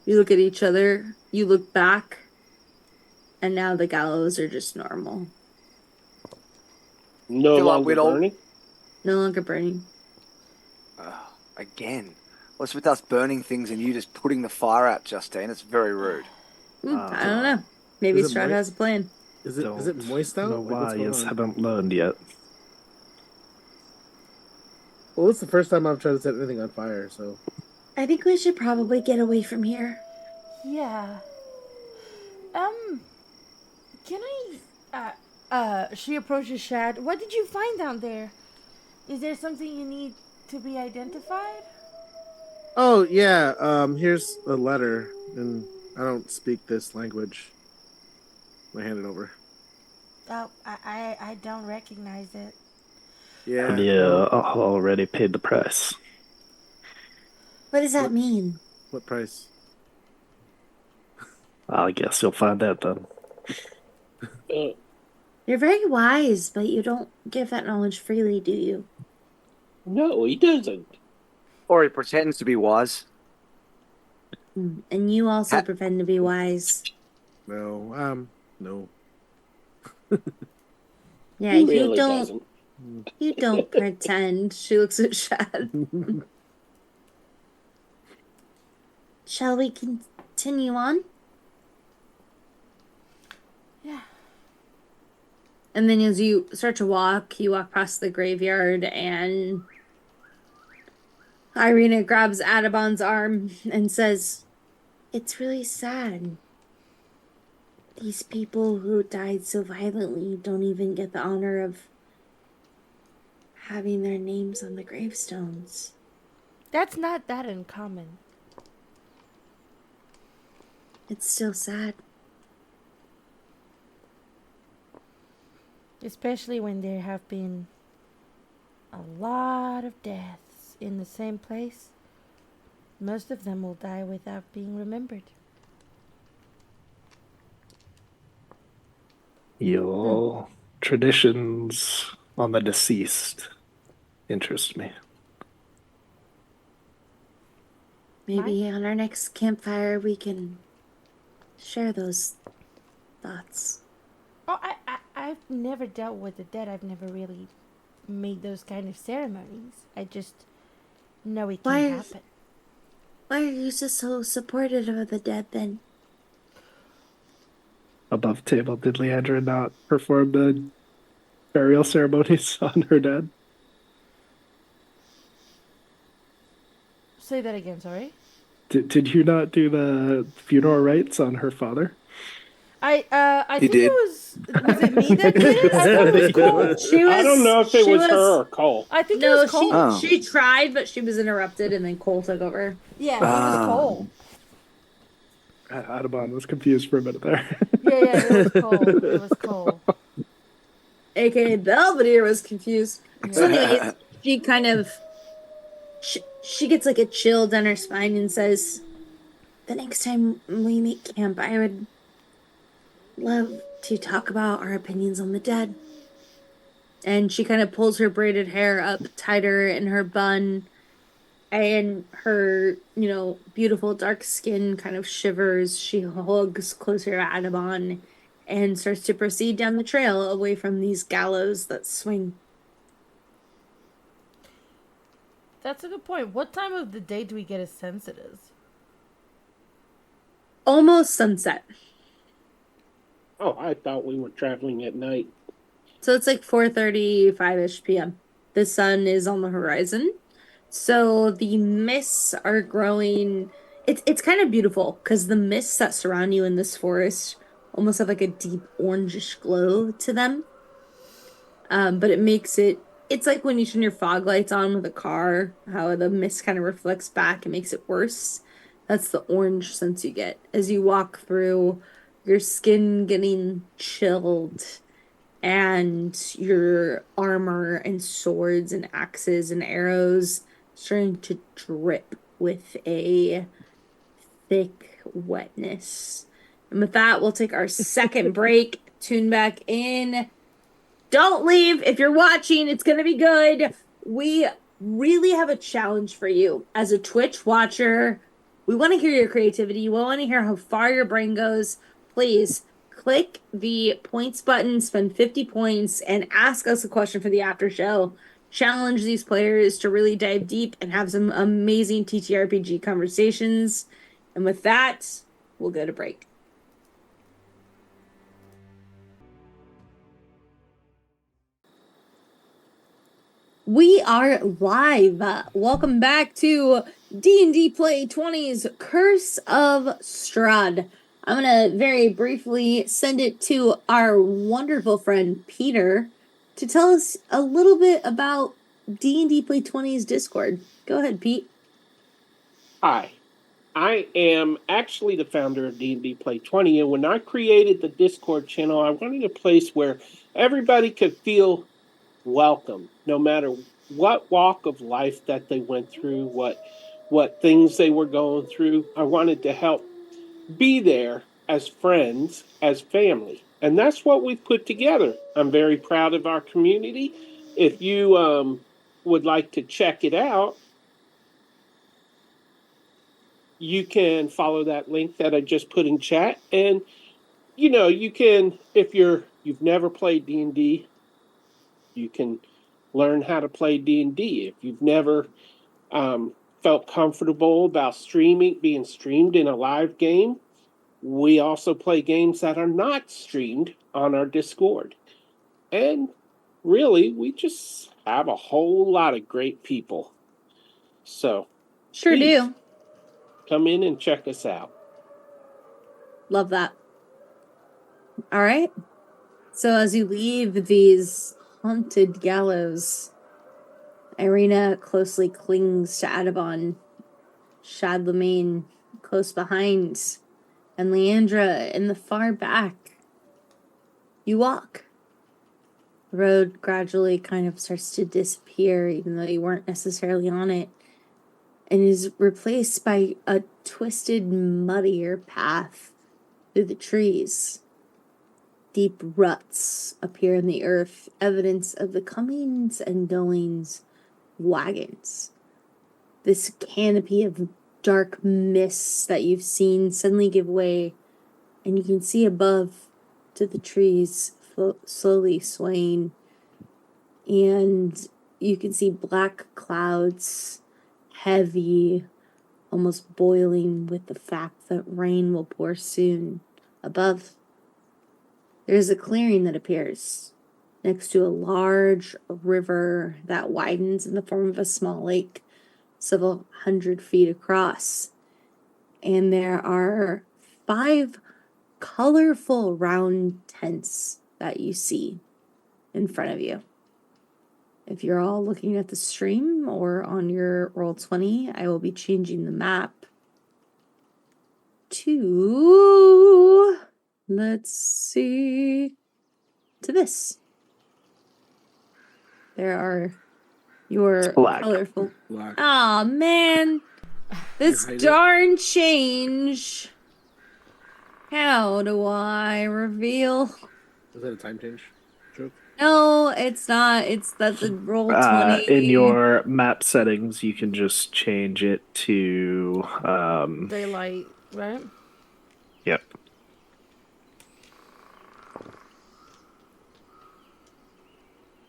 You look at each other, you look back, and now the gallows are just normal. No Feel like longer we'd all- burning? No longer burning. Again. What's with us burning things and you just putting the fire out, Justine? It's very rude. I don't know. Maybe is it Strahd moist? has a plan. Is it moist out? No, Like, why what's going you on? haven't learned yet. Well, it's the first time I've tried to set anything on fire, so I think we should probably get away from here. Yeah. Can she approaches Shad. What did you find down there? Is there something you need to be identified? oh yeah, here's a letter, and I don't speak this language. I hand it over. Oh, I don't recognize it. Yeah. And you already paid the price. What does that mean? What price? I guess you'll find out then. Uh, You're very wise, but you don't give that knowledge freely, do you? no, he doesn't. Or he pretends to be wise. And you also Ha- pretend to be wise. No, no. Yeah, He you really don't. doesn't. You don't pretend. She looks at Shad. Shall we continue on? Yeah. And then as you start to walk, you walk past the graveyard and Irina grabs Adabon's arm and says, "It's really sad. These people who died so violently don't even get the honor of having their names on the gravestones." That's not that uncommon. It's still sad. Especially when there have been a lot of deaths in the same place. Most of them will die without being remembered. Your traditions on the deceased interest me. Maybe on our next campfire we can share those thoughts. Oh, I've never dealt with the dead. I've never really made those kind of ceremonies. I just know it can Why- happen. Why are you just so supportive of the dead then? Above table, did Leandra not perform the burial ceremonies on her dead? Say that again, sorry. Did you not do the funeral rites on her father? I He think did. was it me that did it? I thought it was Cole. She was. I don't know if it she was her or Cole. I think it No, was Cole. Oh. she tried, but she was interrupted, and then Cole took over. Yeah, I think it was Ah. Cole. Audubon was confused for a minute there. Yeah, it was Cole. It was Cole. AKA Belvedere was confused. So, anyways, she kind of she gets like a chill down her spine and says, "The next time we meet camp, I would love to talk about our opinions on the dead." And she kind of pulls her braided hair up tighter in her bun, and her, beautiful dark skin kind of shivers. She hugs closer to Adamon and starts to proceed down the trail away from these gallows that swing. That's a good point. What time of the day do we get a sense it is? Almost sunset. Oh, I thought we were traveling at night. So it's like 4:35-ish p.m. The sun is on the horizon. So the mists are growing. It's kind of beautiful because the mists that surround you in this forest almost have like a deep orangish glow to them. But it makes it's like when you turn your fog lights on with a car, how the mist kind of reflects back and makes it worse. That's the orange sense you get as you walk through, your skin getting chilled and your armor and swords and axes and arrows starting to drip with a thick wetness. And with that, we'll take our second break. Tune back in. Don't leave. If you're watching, it's going to be good. We really have a challenge for you as a Twitch watcher. We want to hear your creativity. We want to hear how far your brain goes. Please click the points button, spend 50 points, and ask us a question for the after show. Challenge these players to really dive deep and have some amazing TTRPG conversations. And with that, we'll go to break. We are live. Welcome back to D&D Play 20's Curse of Strahd. I'm going to very briefly send it to our wonderful friend Peter to tell us a little bit about D&D Play 20's Discord. Go ahead, Pete. Hi, I am actually the founder of D&D Play 20, and when I created the Discord channel, I wanted a place where everybody could feel welcome, no matter what walk of life that they went through, what things they were going through. I wanted to help be there as friends, as family. And that's what we've put together. I'm very proud of our community. If you would like to check it out, you can follow that link that I just put in chat. And you can, if you've never played D&D, you can learn how to play D&D. If you've never felt comfortable about being streamed in a live game, we also play games that are not streamed on our Discord. And really, we just have a whole lot of great people. So Sure please, do. come in and check us out. Love that. All right. So as you leave these haunted gallows, Irina closely clings to Adabon, Shad Lamaine close behind, and Leandra in the far back. You walk. The road gradually kind of starts to disappear, even though you weren't necessarily on it, and is replaced by a twisted, muddier path through the trees. Deep ruts appear in the earth, evidence of the comings and goings of wagons. This canopy of dark mists that you've seen suddenly give way, and you can see above to the trees slowly swaying, and you can see black clouds, heavy, almost boiling with the fact that rain will pour soon. Above, there's a clearing that appears next to a large river that widens in the form of a small lake, several 100 feet across. And there are 5 colorful round tents that you see in front of you. If you're all looking at the stream or on your Roll20, I will be changing the map to, let's see, to this. There are your Black. colorful. Black. Aw, man. This hide it? darn change. How do I reveal? Is that a time change? True. No, it's not. That's a Roll20. In your map settings, you can just change it to Daylight, right? yep.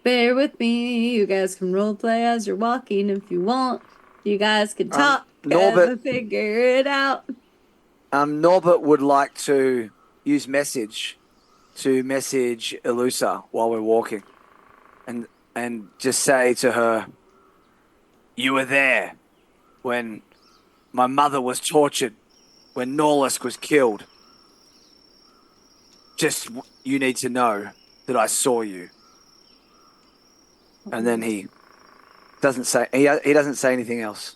Bear with me. You guys can roleplay as you're walking if you want. You guys can talk as Norbert- I figure it out. Norbert would like to use message to message Elusa while we're walking, and just say to her, "You were there when my mother was tortured, when Norlisk was killed. Just you need to know that I saw you." And then he doesn't say anything else.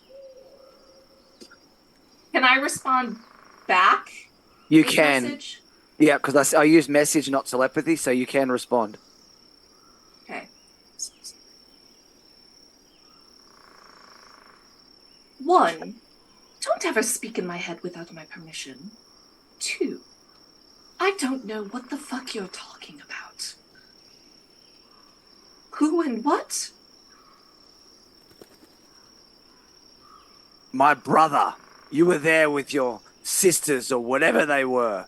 Can I respond back? You with can. Message? Yeah, because I use message, not telepathy, so you can respond. Okay. 1, don't ever speak in my head without my permission. 2, I don't know what the fuck you're talking about. Who and what? My brother, you were there with your sisters or whatever they were.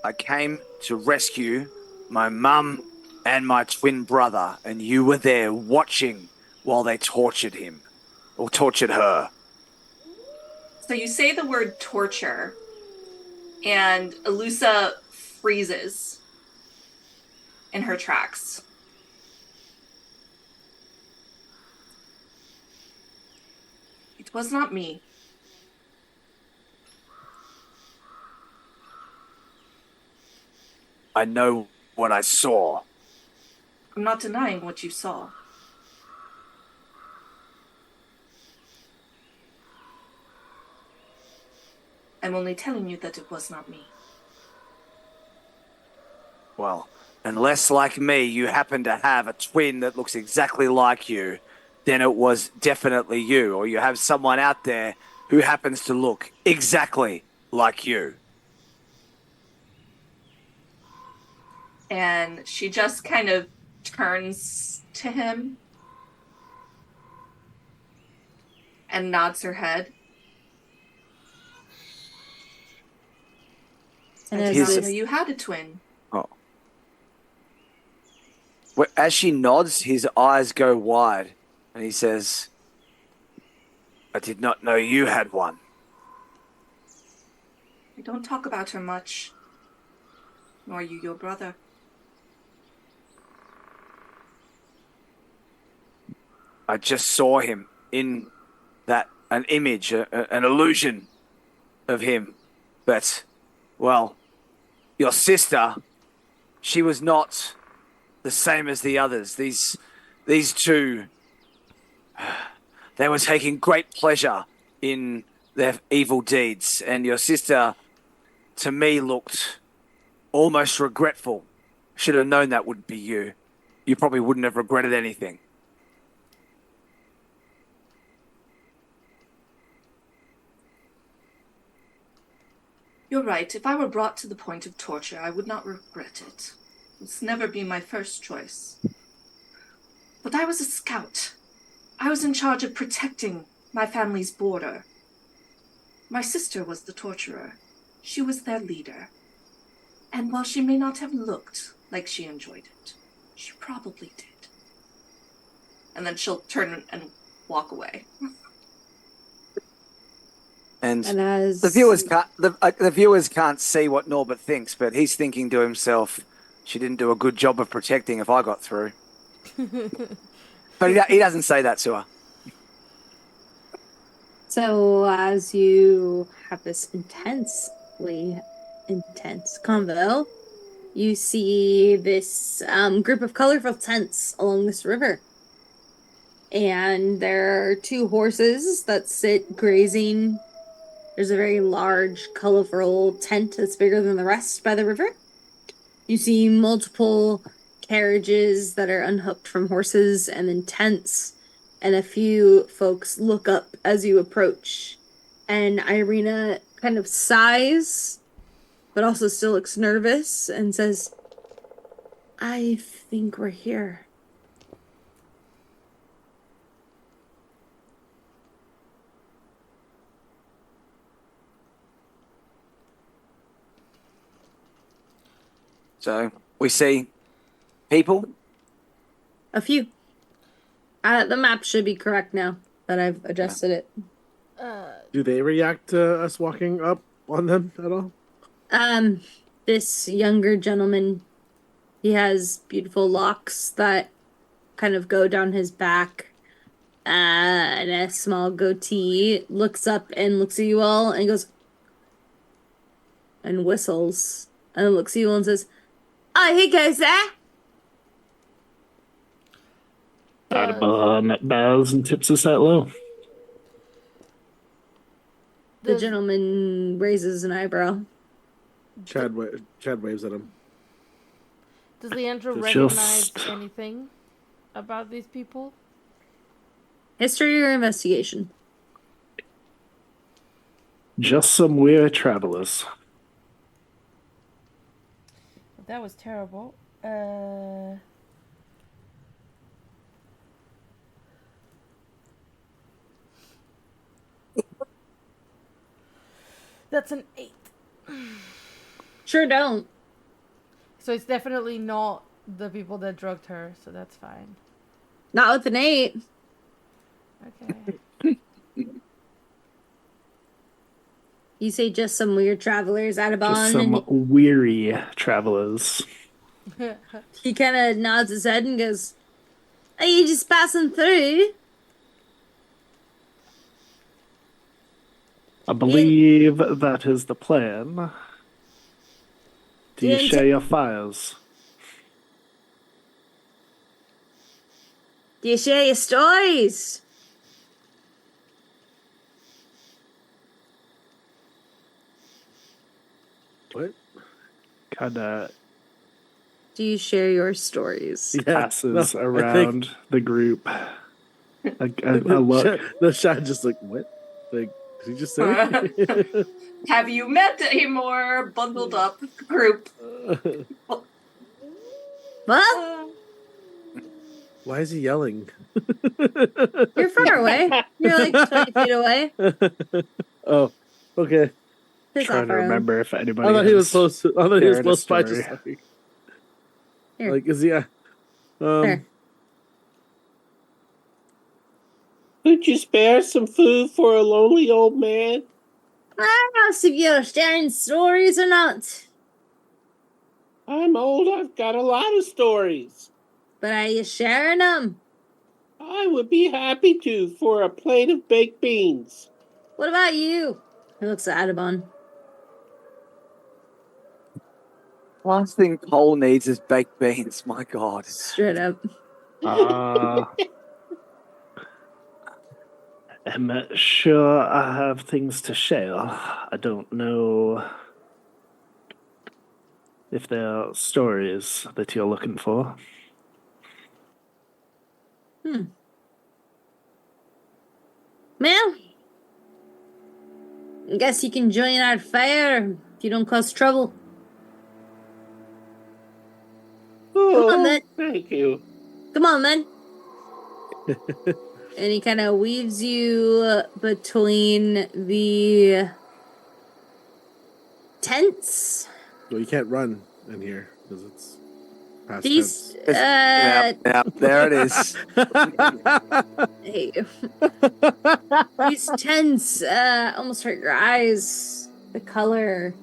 I came to rescue my mum and my twin brother, and you were there watching while they tortured him, or tortured her. So you say the word torture, and Elusa freezes in her tracks. It was not me. I know what I saw. I'm not denying what you saw. I'm only telling you that it was not me. Well, unless, like me, you happen to have a twin that looks exactly like you, then it was definitely you, or you have someone out there who happens to look exactly like you. And she just kind of turns to him and nods her head. And I as did not His- know you had a twin. As she nods, his eyes go wide, and he says, "I did not know you had one." I don't talk about her much. Nor you your brother. I just saw him in an image, an illusion of him. But, well, your sister, she was not the same as the others. These two, they were taking great pleasure in their evil deeds. And your sister, to me, looked almost regretful. Should have known that wouldn't be you. You probably wouldn't have regretted anything. You're right. If I were brought to the point of torture, I would not regret it. It's never been my first choice. But I was a scout. I was in charge of protecting my family's border. My sister was the torturer. She was their leader. And while she may not have looked like she enjoyed it, she probably did. And then she'll turn and walk away. And And as the viewers can't see what Norbert thinks, but he's thinking to himself, "She didn't do a good job of protecting if I got through." But he doesn't say that to her. So as you have this intensely intense convo, you see this group of colorful tents along this river. And there are two horses that sit grazing. There's a very large, colorful tent that's bigger than the rest by the river. You see multiple carriages that are unhooked from horses, and then tents, and a few folks look up as you approach. And Irina kind of sighs, but also still looks nervous and says, "I think we're here." So we see people. A few. The map should be correct now that I've adjusted it. Do they react to us walking up on them at all? This younger gentleman, he has beautiful locks that kind of go down his back, and a small goatee, looks up and looks at you all and goes, and whistles, and looks at you all and says, "Oh, he goes there." Audubon bows and tips his hat low. The Does- gentleman raises an eyebrow. Chad waves at him. Does Leandro Just- recognize anything about these people? History or investigation? Just some weird travelers. That was terrible. That's an 8. Sure don't. So it's definitely not the people that drugged her, so that's fine. Not with an 8. Okay. You say just some weird travelers, Just Audubon, some and weary travelers. he kind of nods his head and goes, "Are you just passing through?" I believe that is the plan. Do you share your fires? Do you share your stories? What? Kinda Do you share your stories? passes no, I around the group. A look. The shot just like, what? Like, did he just say? Have you met a more bundled up group? What? Why is he yelling? You're far away. You're like 20 feet away. Oh, okay. Piss Trying off, to Rowan. remember if anybody. I thought he was has close. I thought he was shared a close by. story. Just like, Here. like, is he? There. Could you spare some food for a lonely old man? I don't know if you're sharing stories or not, I'm old. I've got a lot of stories. but are you sharing them? I would be happy to for a plate of baked beans. What about you? He looks at Audubon. Last thing Cole needs is baked beans. My God. Straight up. I'm not sure I have things to share. I don't know if there are stories that you're looking for. Well, I guess you can join our fire If you don't cause trouble. Oh, on, then. thank you. Come on, then. And he kind of weaves you between the tents. Well, you can't run in here because it's past These, Yeah, there it is. hey. These tents almost hurt your eyes. The color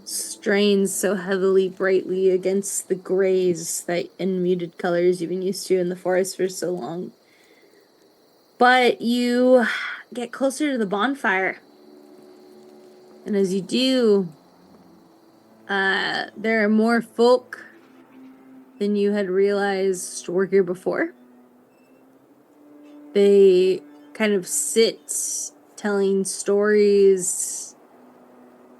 strains so heavily, brightly against the grays that and muted colors you've been used to in the forest for so long. But you get closer to the bonfire. And as you do, there are more folk than you had realized were here before. They kind of sit telling stories,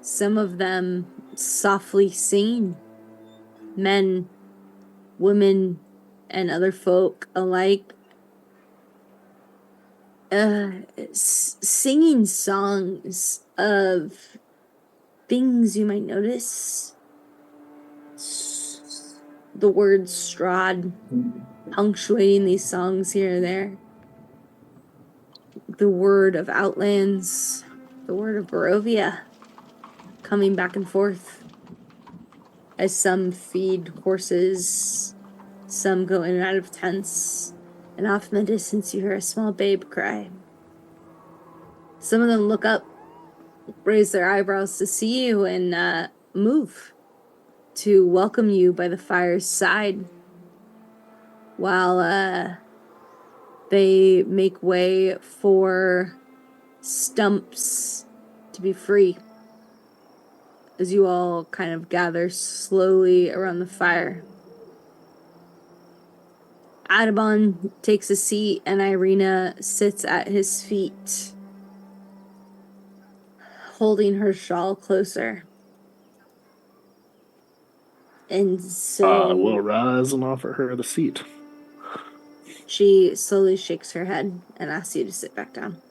some of them softly singing. Men, women, and other folk alike. Singing songs of things you might notice. The word Strahd punctuating these songs here and there. The word of Outlands, the word of Barovia coming back and forth as some feed horses, some go in and out of tents, and off in the distance you hear a small babe cry. Some of them look up, raise their eyebrows to see you, and move to welcome you by the fire's side, while they make way for stumps to be free as you all kind of gather slowly around the fire. Audubon takes a seat and Irina sits at his feet, holding her shawl closer. And so I will rise and offer her the seat. she slowly shakes her head and asks you to sit back down.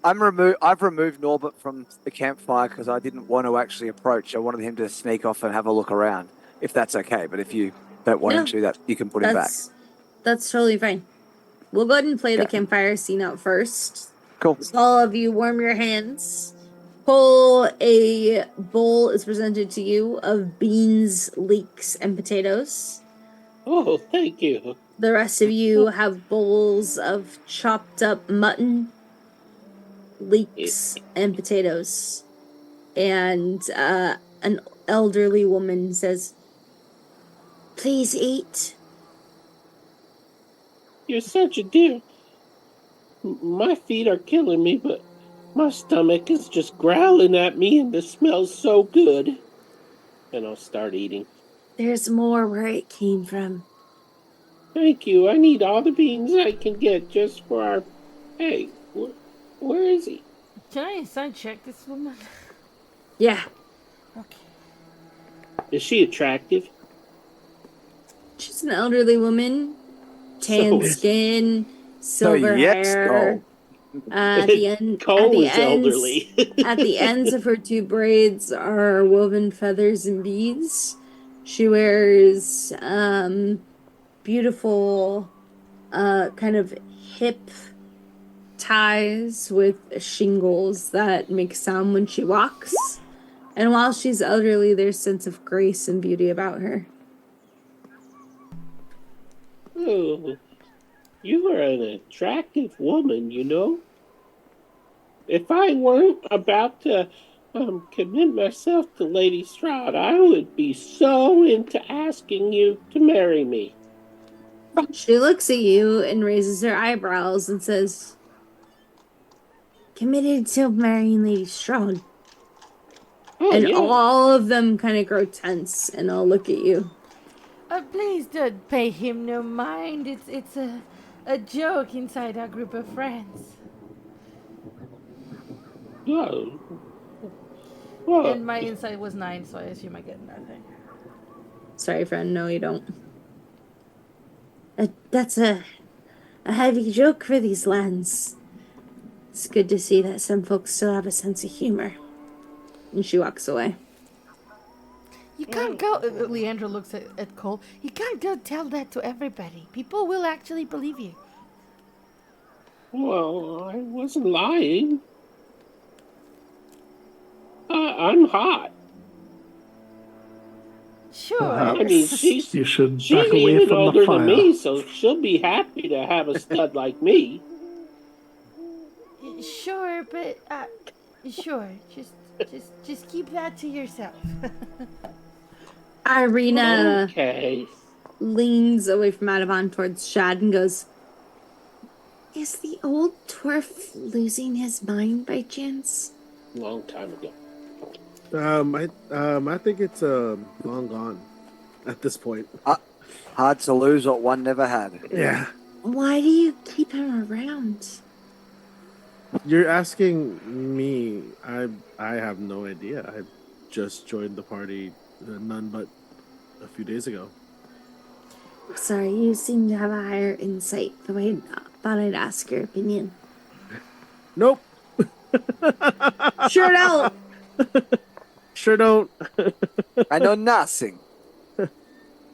I've removed Norbert from the campfire because I didn't want to actually approach. I wanted him to sneak off and have a look around, if that's okay. But if you don't want him to, that you can put him back. That's totally fine. We'll go ahead and play the Okay. campfire scene out first. Cool. So all of you warm your hands. Pull a bowl is presented to you of beans, leeks, and potatoes. Oh, thank you. The rest of you have bowls of chopped up mutton, leeks, and potatoes. And an elderly woman says, "Please eat." You're such a dear. My feet are killing me, but my stomach is just growling at me, and the smell's so good. And I'll start eating. There's more where it came from. Thank you. I need all the beans I can get just for our. Hey, where is he? Can I inside check this woman? Yeah. Okay. Is she attractive? She's an elderly woman, tan So skin, silver hair. At the ends elderly. at the ends of her two braids are woven feathers and beads. She wears beautiful kind of hip ties with shingles that make sound when she walks. And while she's elderly, there's a sense of grace and beauty about her. Oh, you are an attractive woman, you know. If I weren't about to commit myself to Lady Strahd, I would be so into asking you to marry me. She looks at you and raises her eyebrows and says, "Committed to marrying Lady Strahd." Oh, And yeah. all of them kind of grow tense and all look at you. Please don't pay him no mind. It's a joke inside our group of friends. Whoa. Whoa. And my insight was 9, so I assume I get nothing. Sorry, friend. No, you don't. That's a heavy joke for these lands. It's good to see that some folks still have a sense of humor. And she walks away. You can't go. Leandra looks at Cole. You can't go tell that to everybody. People will actually believe you. Well, I wasn't lying. I'm hot. Sure. I mean, Perhaps you should back she's away even from the older than fire. me, so she'll be happy to have a stud like me. Sure, but sure. Just keep that to yourself. Irina Okay. leans away from Adavan towards Shad and goes, "Is the old dwarf losing his mind by chance?" Long time ago. I think it's long gone at this point. Hard to lose what one never had. Yeah. Why do you keep him around? You're asking me. I have no idea. I just joined the party none but a few days ago. Sorry, you seem to have a higher insight, though I thought I'd ask your opinion. Nope. Sure don't. Sure don't. I know nothing.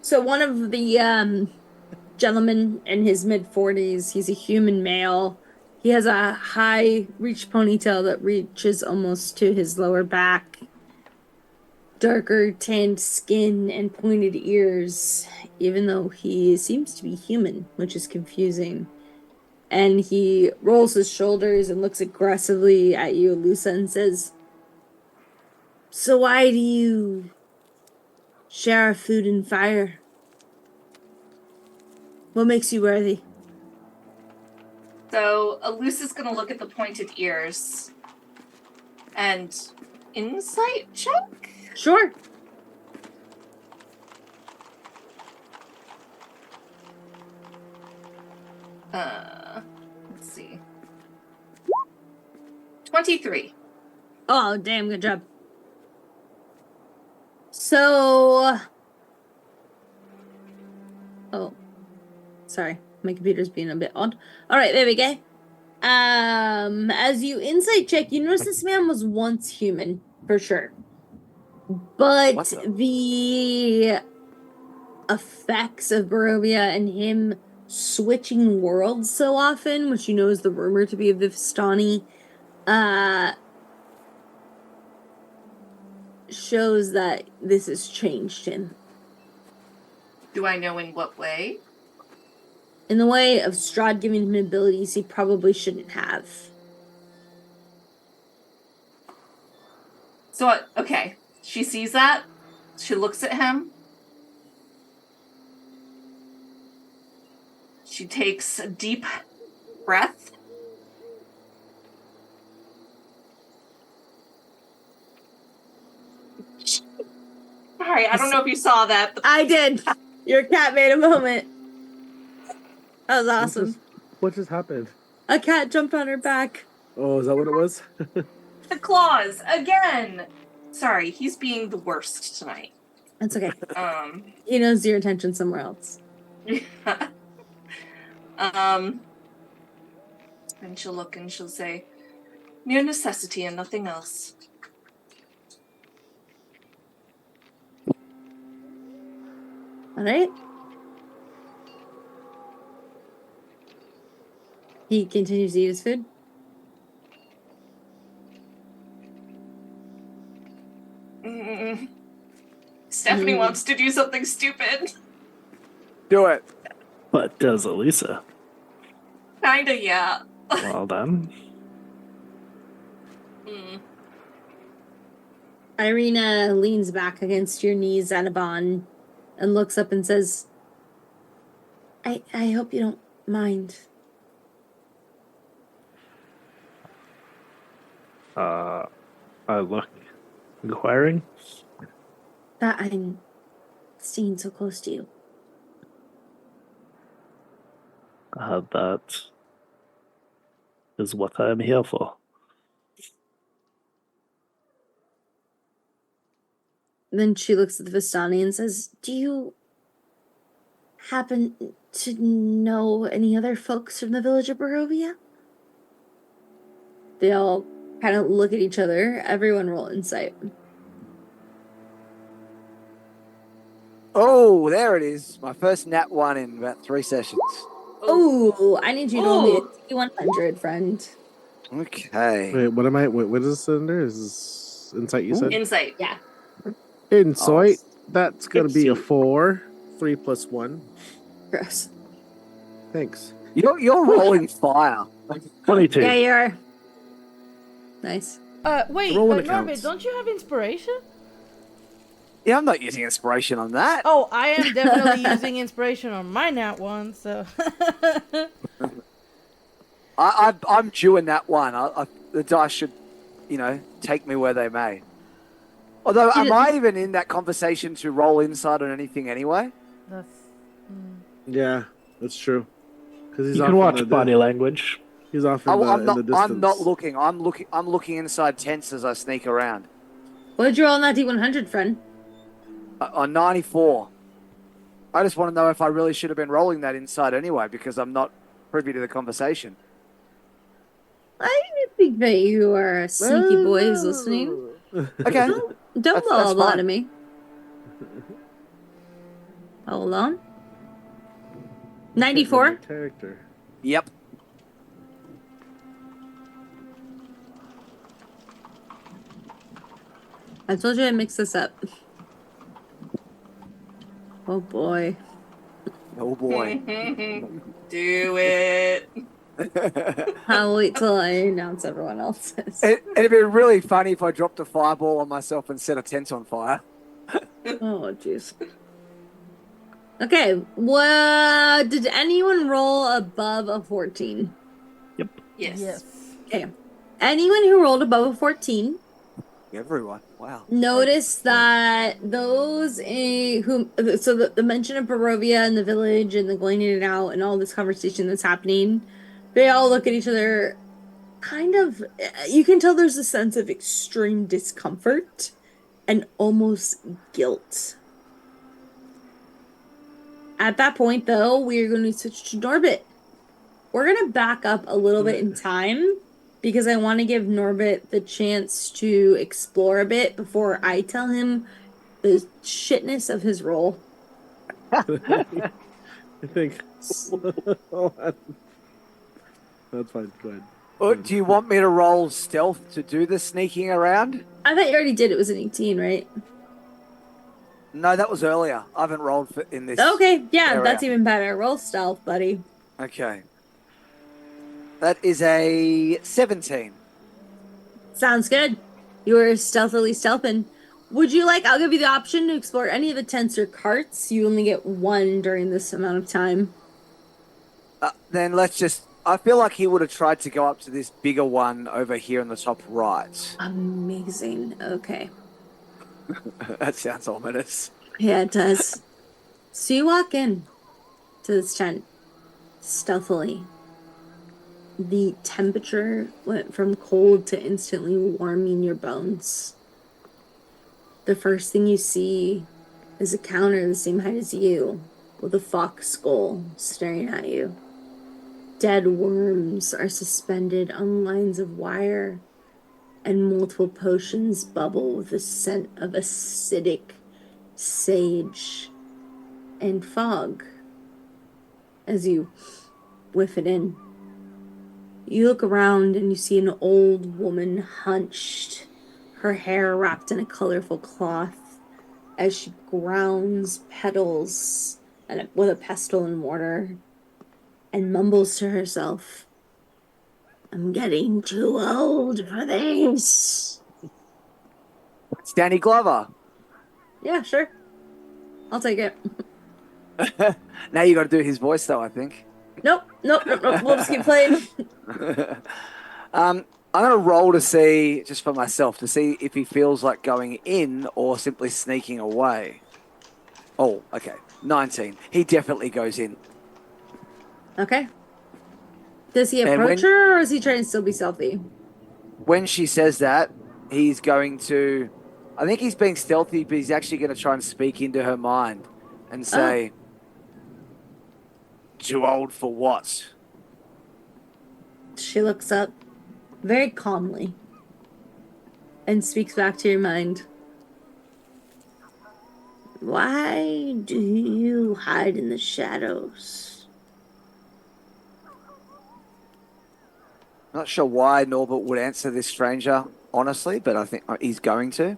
So one of the gentlemen in his mid-40s, he's a human male. He has a high reach ponytail that reaches almost to his lower back. Darker tanned skin and pointed ears, even though he seems to be human, which is confusing. And he rolls his shoulders and looks aggressively at you, Lusa, and says, "So why do you share our food and fire? What makes you worthy?" So Lucy's gonna look at the pointed ears and insight check? Sure. Let's see. 23. Oh, damn, good job. So... Oh. Sorry. My computer's being a bit odd. Alright, there we go. As you insight check, you notice this man was once human, for sure. But the effects of Barovia and him switching worlds so often, which you know is the rumor to be of the Vistani, shows that this has changed him. Do I know in what way? In the way of Strahd giving him abilities he probably shouldn't have. So, okay. She sees that. She looks at him. She takes a deep breath. Sorry, I don't know if you saw that. But I did. Your cat made a moment. That was awesome. What just happened? A cat jumped on her back. Oh, is that what it was? the claws again. Sorry, he's being the worst tonight. That's okay. He knows your attention somewhere else. And she'll look and she'll say, "Mere necessity and nothing else." All right. He continues to eat his food. Stephanie wants to do something stupid. Do it. But does Elisa? Kinda, yeah. Well then. Irina leans back against your knees, Anaban, and looks up and says, I hope you don't mind. I look inquiring. That I'm staying so close to you. That is what I am here for. Then she looks at the Vistani and says, "Do you happen to know any other folks from the village of Barovia?" They all kind of look at each other. Everyone roll insight. Oh, there it is. My first nat 1 in about 3 sessions. Oh, I need you to roll me a Ooh. D100, friend. Okay. Wait, what am I? What is this under? Is this insight? You said Insight. Yeah. insight. That's gonna be a 16. 4. 3 plus 1. Gross. Thanks. You're rolling fire. 22. Yeah, you are. Nice. Wait, Roll when it Norbit, counts. don't you have inspiration? Yeah, I'm not using inspiration on that. Oh, I am definitely using inspiration on my nat one, so. I'm due in that one. The dice should, take me where they may. Although, am I even in that conversation to roll inside on anything anyway? That's. Yeah, that's true. Because he's You off can in watch the body language. He's off in, I'm in the distance. I'm not looking. I'm looking inside tents as I sneak around. What did you roll on that D100, friend? On 94. I just want to know if I really should have been rolling that inside anyway, because I'm not privy to the conversation. I think that you are a sneaky boy who's listening. Okay. Don't blah That's blah fine. to me. Hold on. 94? Character. Yep. I told you I'd mix this up. Oh boy. Oh boy. Do it. I'll wait till I announce everyone else's. It'd be really funny if I dropped a fireball on myself and set a tent on fire. Oh jeez. Okay, well, did anyone roll above a 14? Yes. Yes. Okay. Anyone who rolled above a 14, Everyone. Wow. notice that those so the mention of Barovia and the village and the going in and out and all this conversation that's happening, they all look at each other kind of, you can tell there's a sense of extreme discomfort and almost guilt. At that point, though, we're going to switch to Norbit. We're going to back up a little bit in time because I want to give Norbit the chance to explore a bit before I tell him the shitness of his role. I think. That's fine. Go ahead. Do you want me to roll stealth to do the sneaking around? I thought you already did. It was an 18, right? No, that was earlier. I haven't rolled in this. Okay, yeah, area. that's even better. Roll stealth, buddy. Okay. That is a 17. Sounds good. You are stealthily stealthing. Would you like, I'll give you the option to explore any of the tents or carts. You only get one during this amount of time. Then let's just. I feel like he would have tried to go up to this bigger one over here in the top right. Amazing. Okay. That sounds ominous. Yeah, it does. So you walk in to this tent stealthily. The temperature went from cold to instantly warming your bones. The first thing you see is a counter the same height as you, with a fox skull staring at you. Dead worms are suspended on lines of wire, and multiple potions bubble with the scent of acidic sage and fog as you whiff it in. You look around and you see an old woman hunched, her hair wrapped in a colorful cloth, as she grounds petals with a pestle and mortar and mumbles to herself, "I'm getting too old for this." It's Danny Glover. Yeah, sure. I'll take it. Now you got to do his voice, though, I think. Nope. We'll just keep playing. I'm going to roll to see, just for myself, to see if he feels like going in or simply sneaking away. Oh, okay. 19. He definitely goes in. Okay. Does he And approach her, or is he trying to still be stealthy? When she says that, he's going to. I think he's being stealthy, but he's actually going to try and speak into her mind and say, "Too old for what?" She looks up very calmly and speaks back to your mind. Why do you hide in the shadows? Not sure why Norbert would answer this stranger, honestly, but I think he's going to.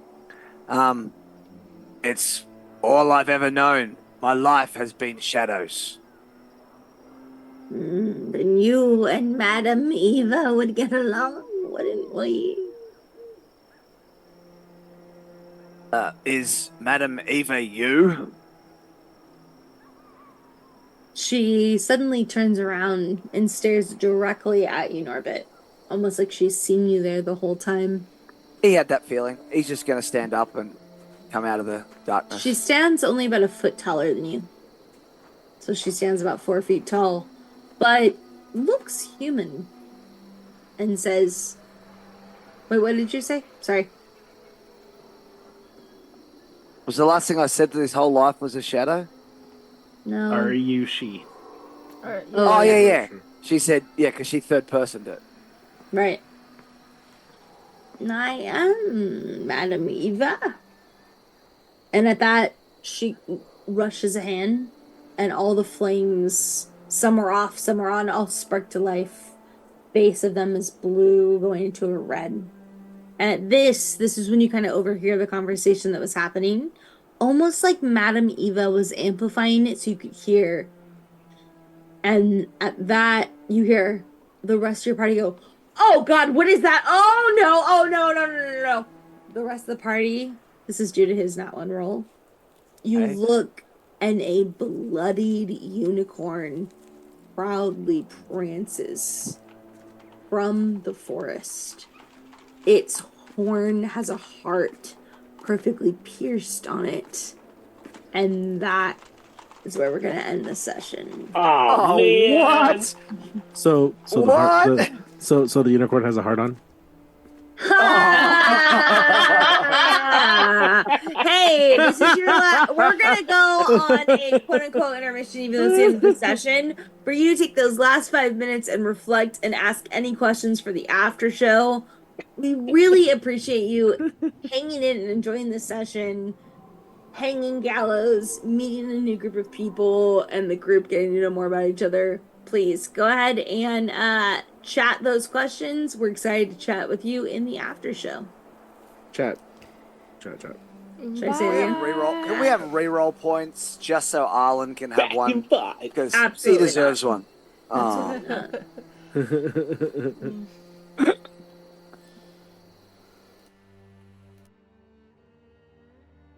It's all I've ever known. My life has been shadows. Then you and Madame Eva would get along, wouldn't we? Is Madame Eva you? She suddenly turns around and stares directly at you, Norbit, almost like she's seen you there the whole time. He had that feeling. He's just going to stand up and come out of the darkness. She stands only about a foot taller than you. So she stands about 4 feet tall, but looks human. And says, wait, what did you say? Sorry. Was the last thing I said to this whole life was a shadow? No. Are you she? Oh, yeah. She said, yeah, because she third personed it. Right. I am Madame Eva. And at that, she rushes a hand, and all the flames, some are off, some are on, all spark to life. Base of them is blue, going into a red. And at this is when you kind of overhear the conversation that was happening. Almost like Madame Eva was amplifying it so you could hear. And at that, you hear the rest of your party go, "Oh God, what is that? Oh no, oh no, no, no, no, no." The rest of the party, this is due to his not one roll. You Okay. look, and a bloodied unicorn proudly prances from the forest. Its horn has a heart perfectly pierced on it. And that is where we're going to end the session. Oh, man. What? So the What? heart. So the unicorn has a heart on. Hey, this is your last. We're gonna go on a quote unquote intermission, even though it's the end of the session, for you to take those last 5 minutes and reflect and ask any questions for the after show. We really appreciate you hanging in and enjoying this session, hanging gallows, meeting a new group of people, and the group getting to know more about each other. Please go ahead and chat those questions. We're excited to chat with you in the after show. Chat. Should I say Can it we have again? Can we have reroll points just so Arlen can have Back in one? 5. Because he Absolutely deserves not. one. Oh. Absolutely not.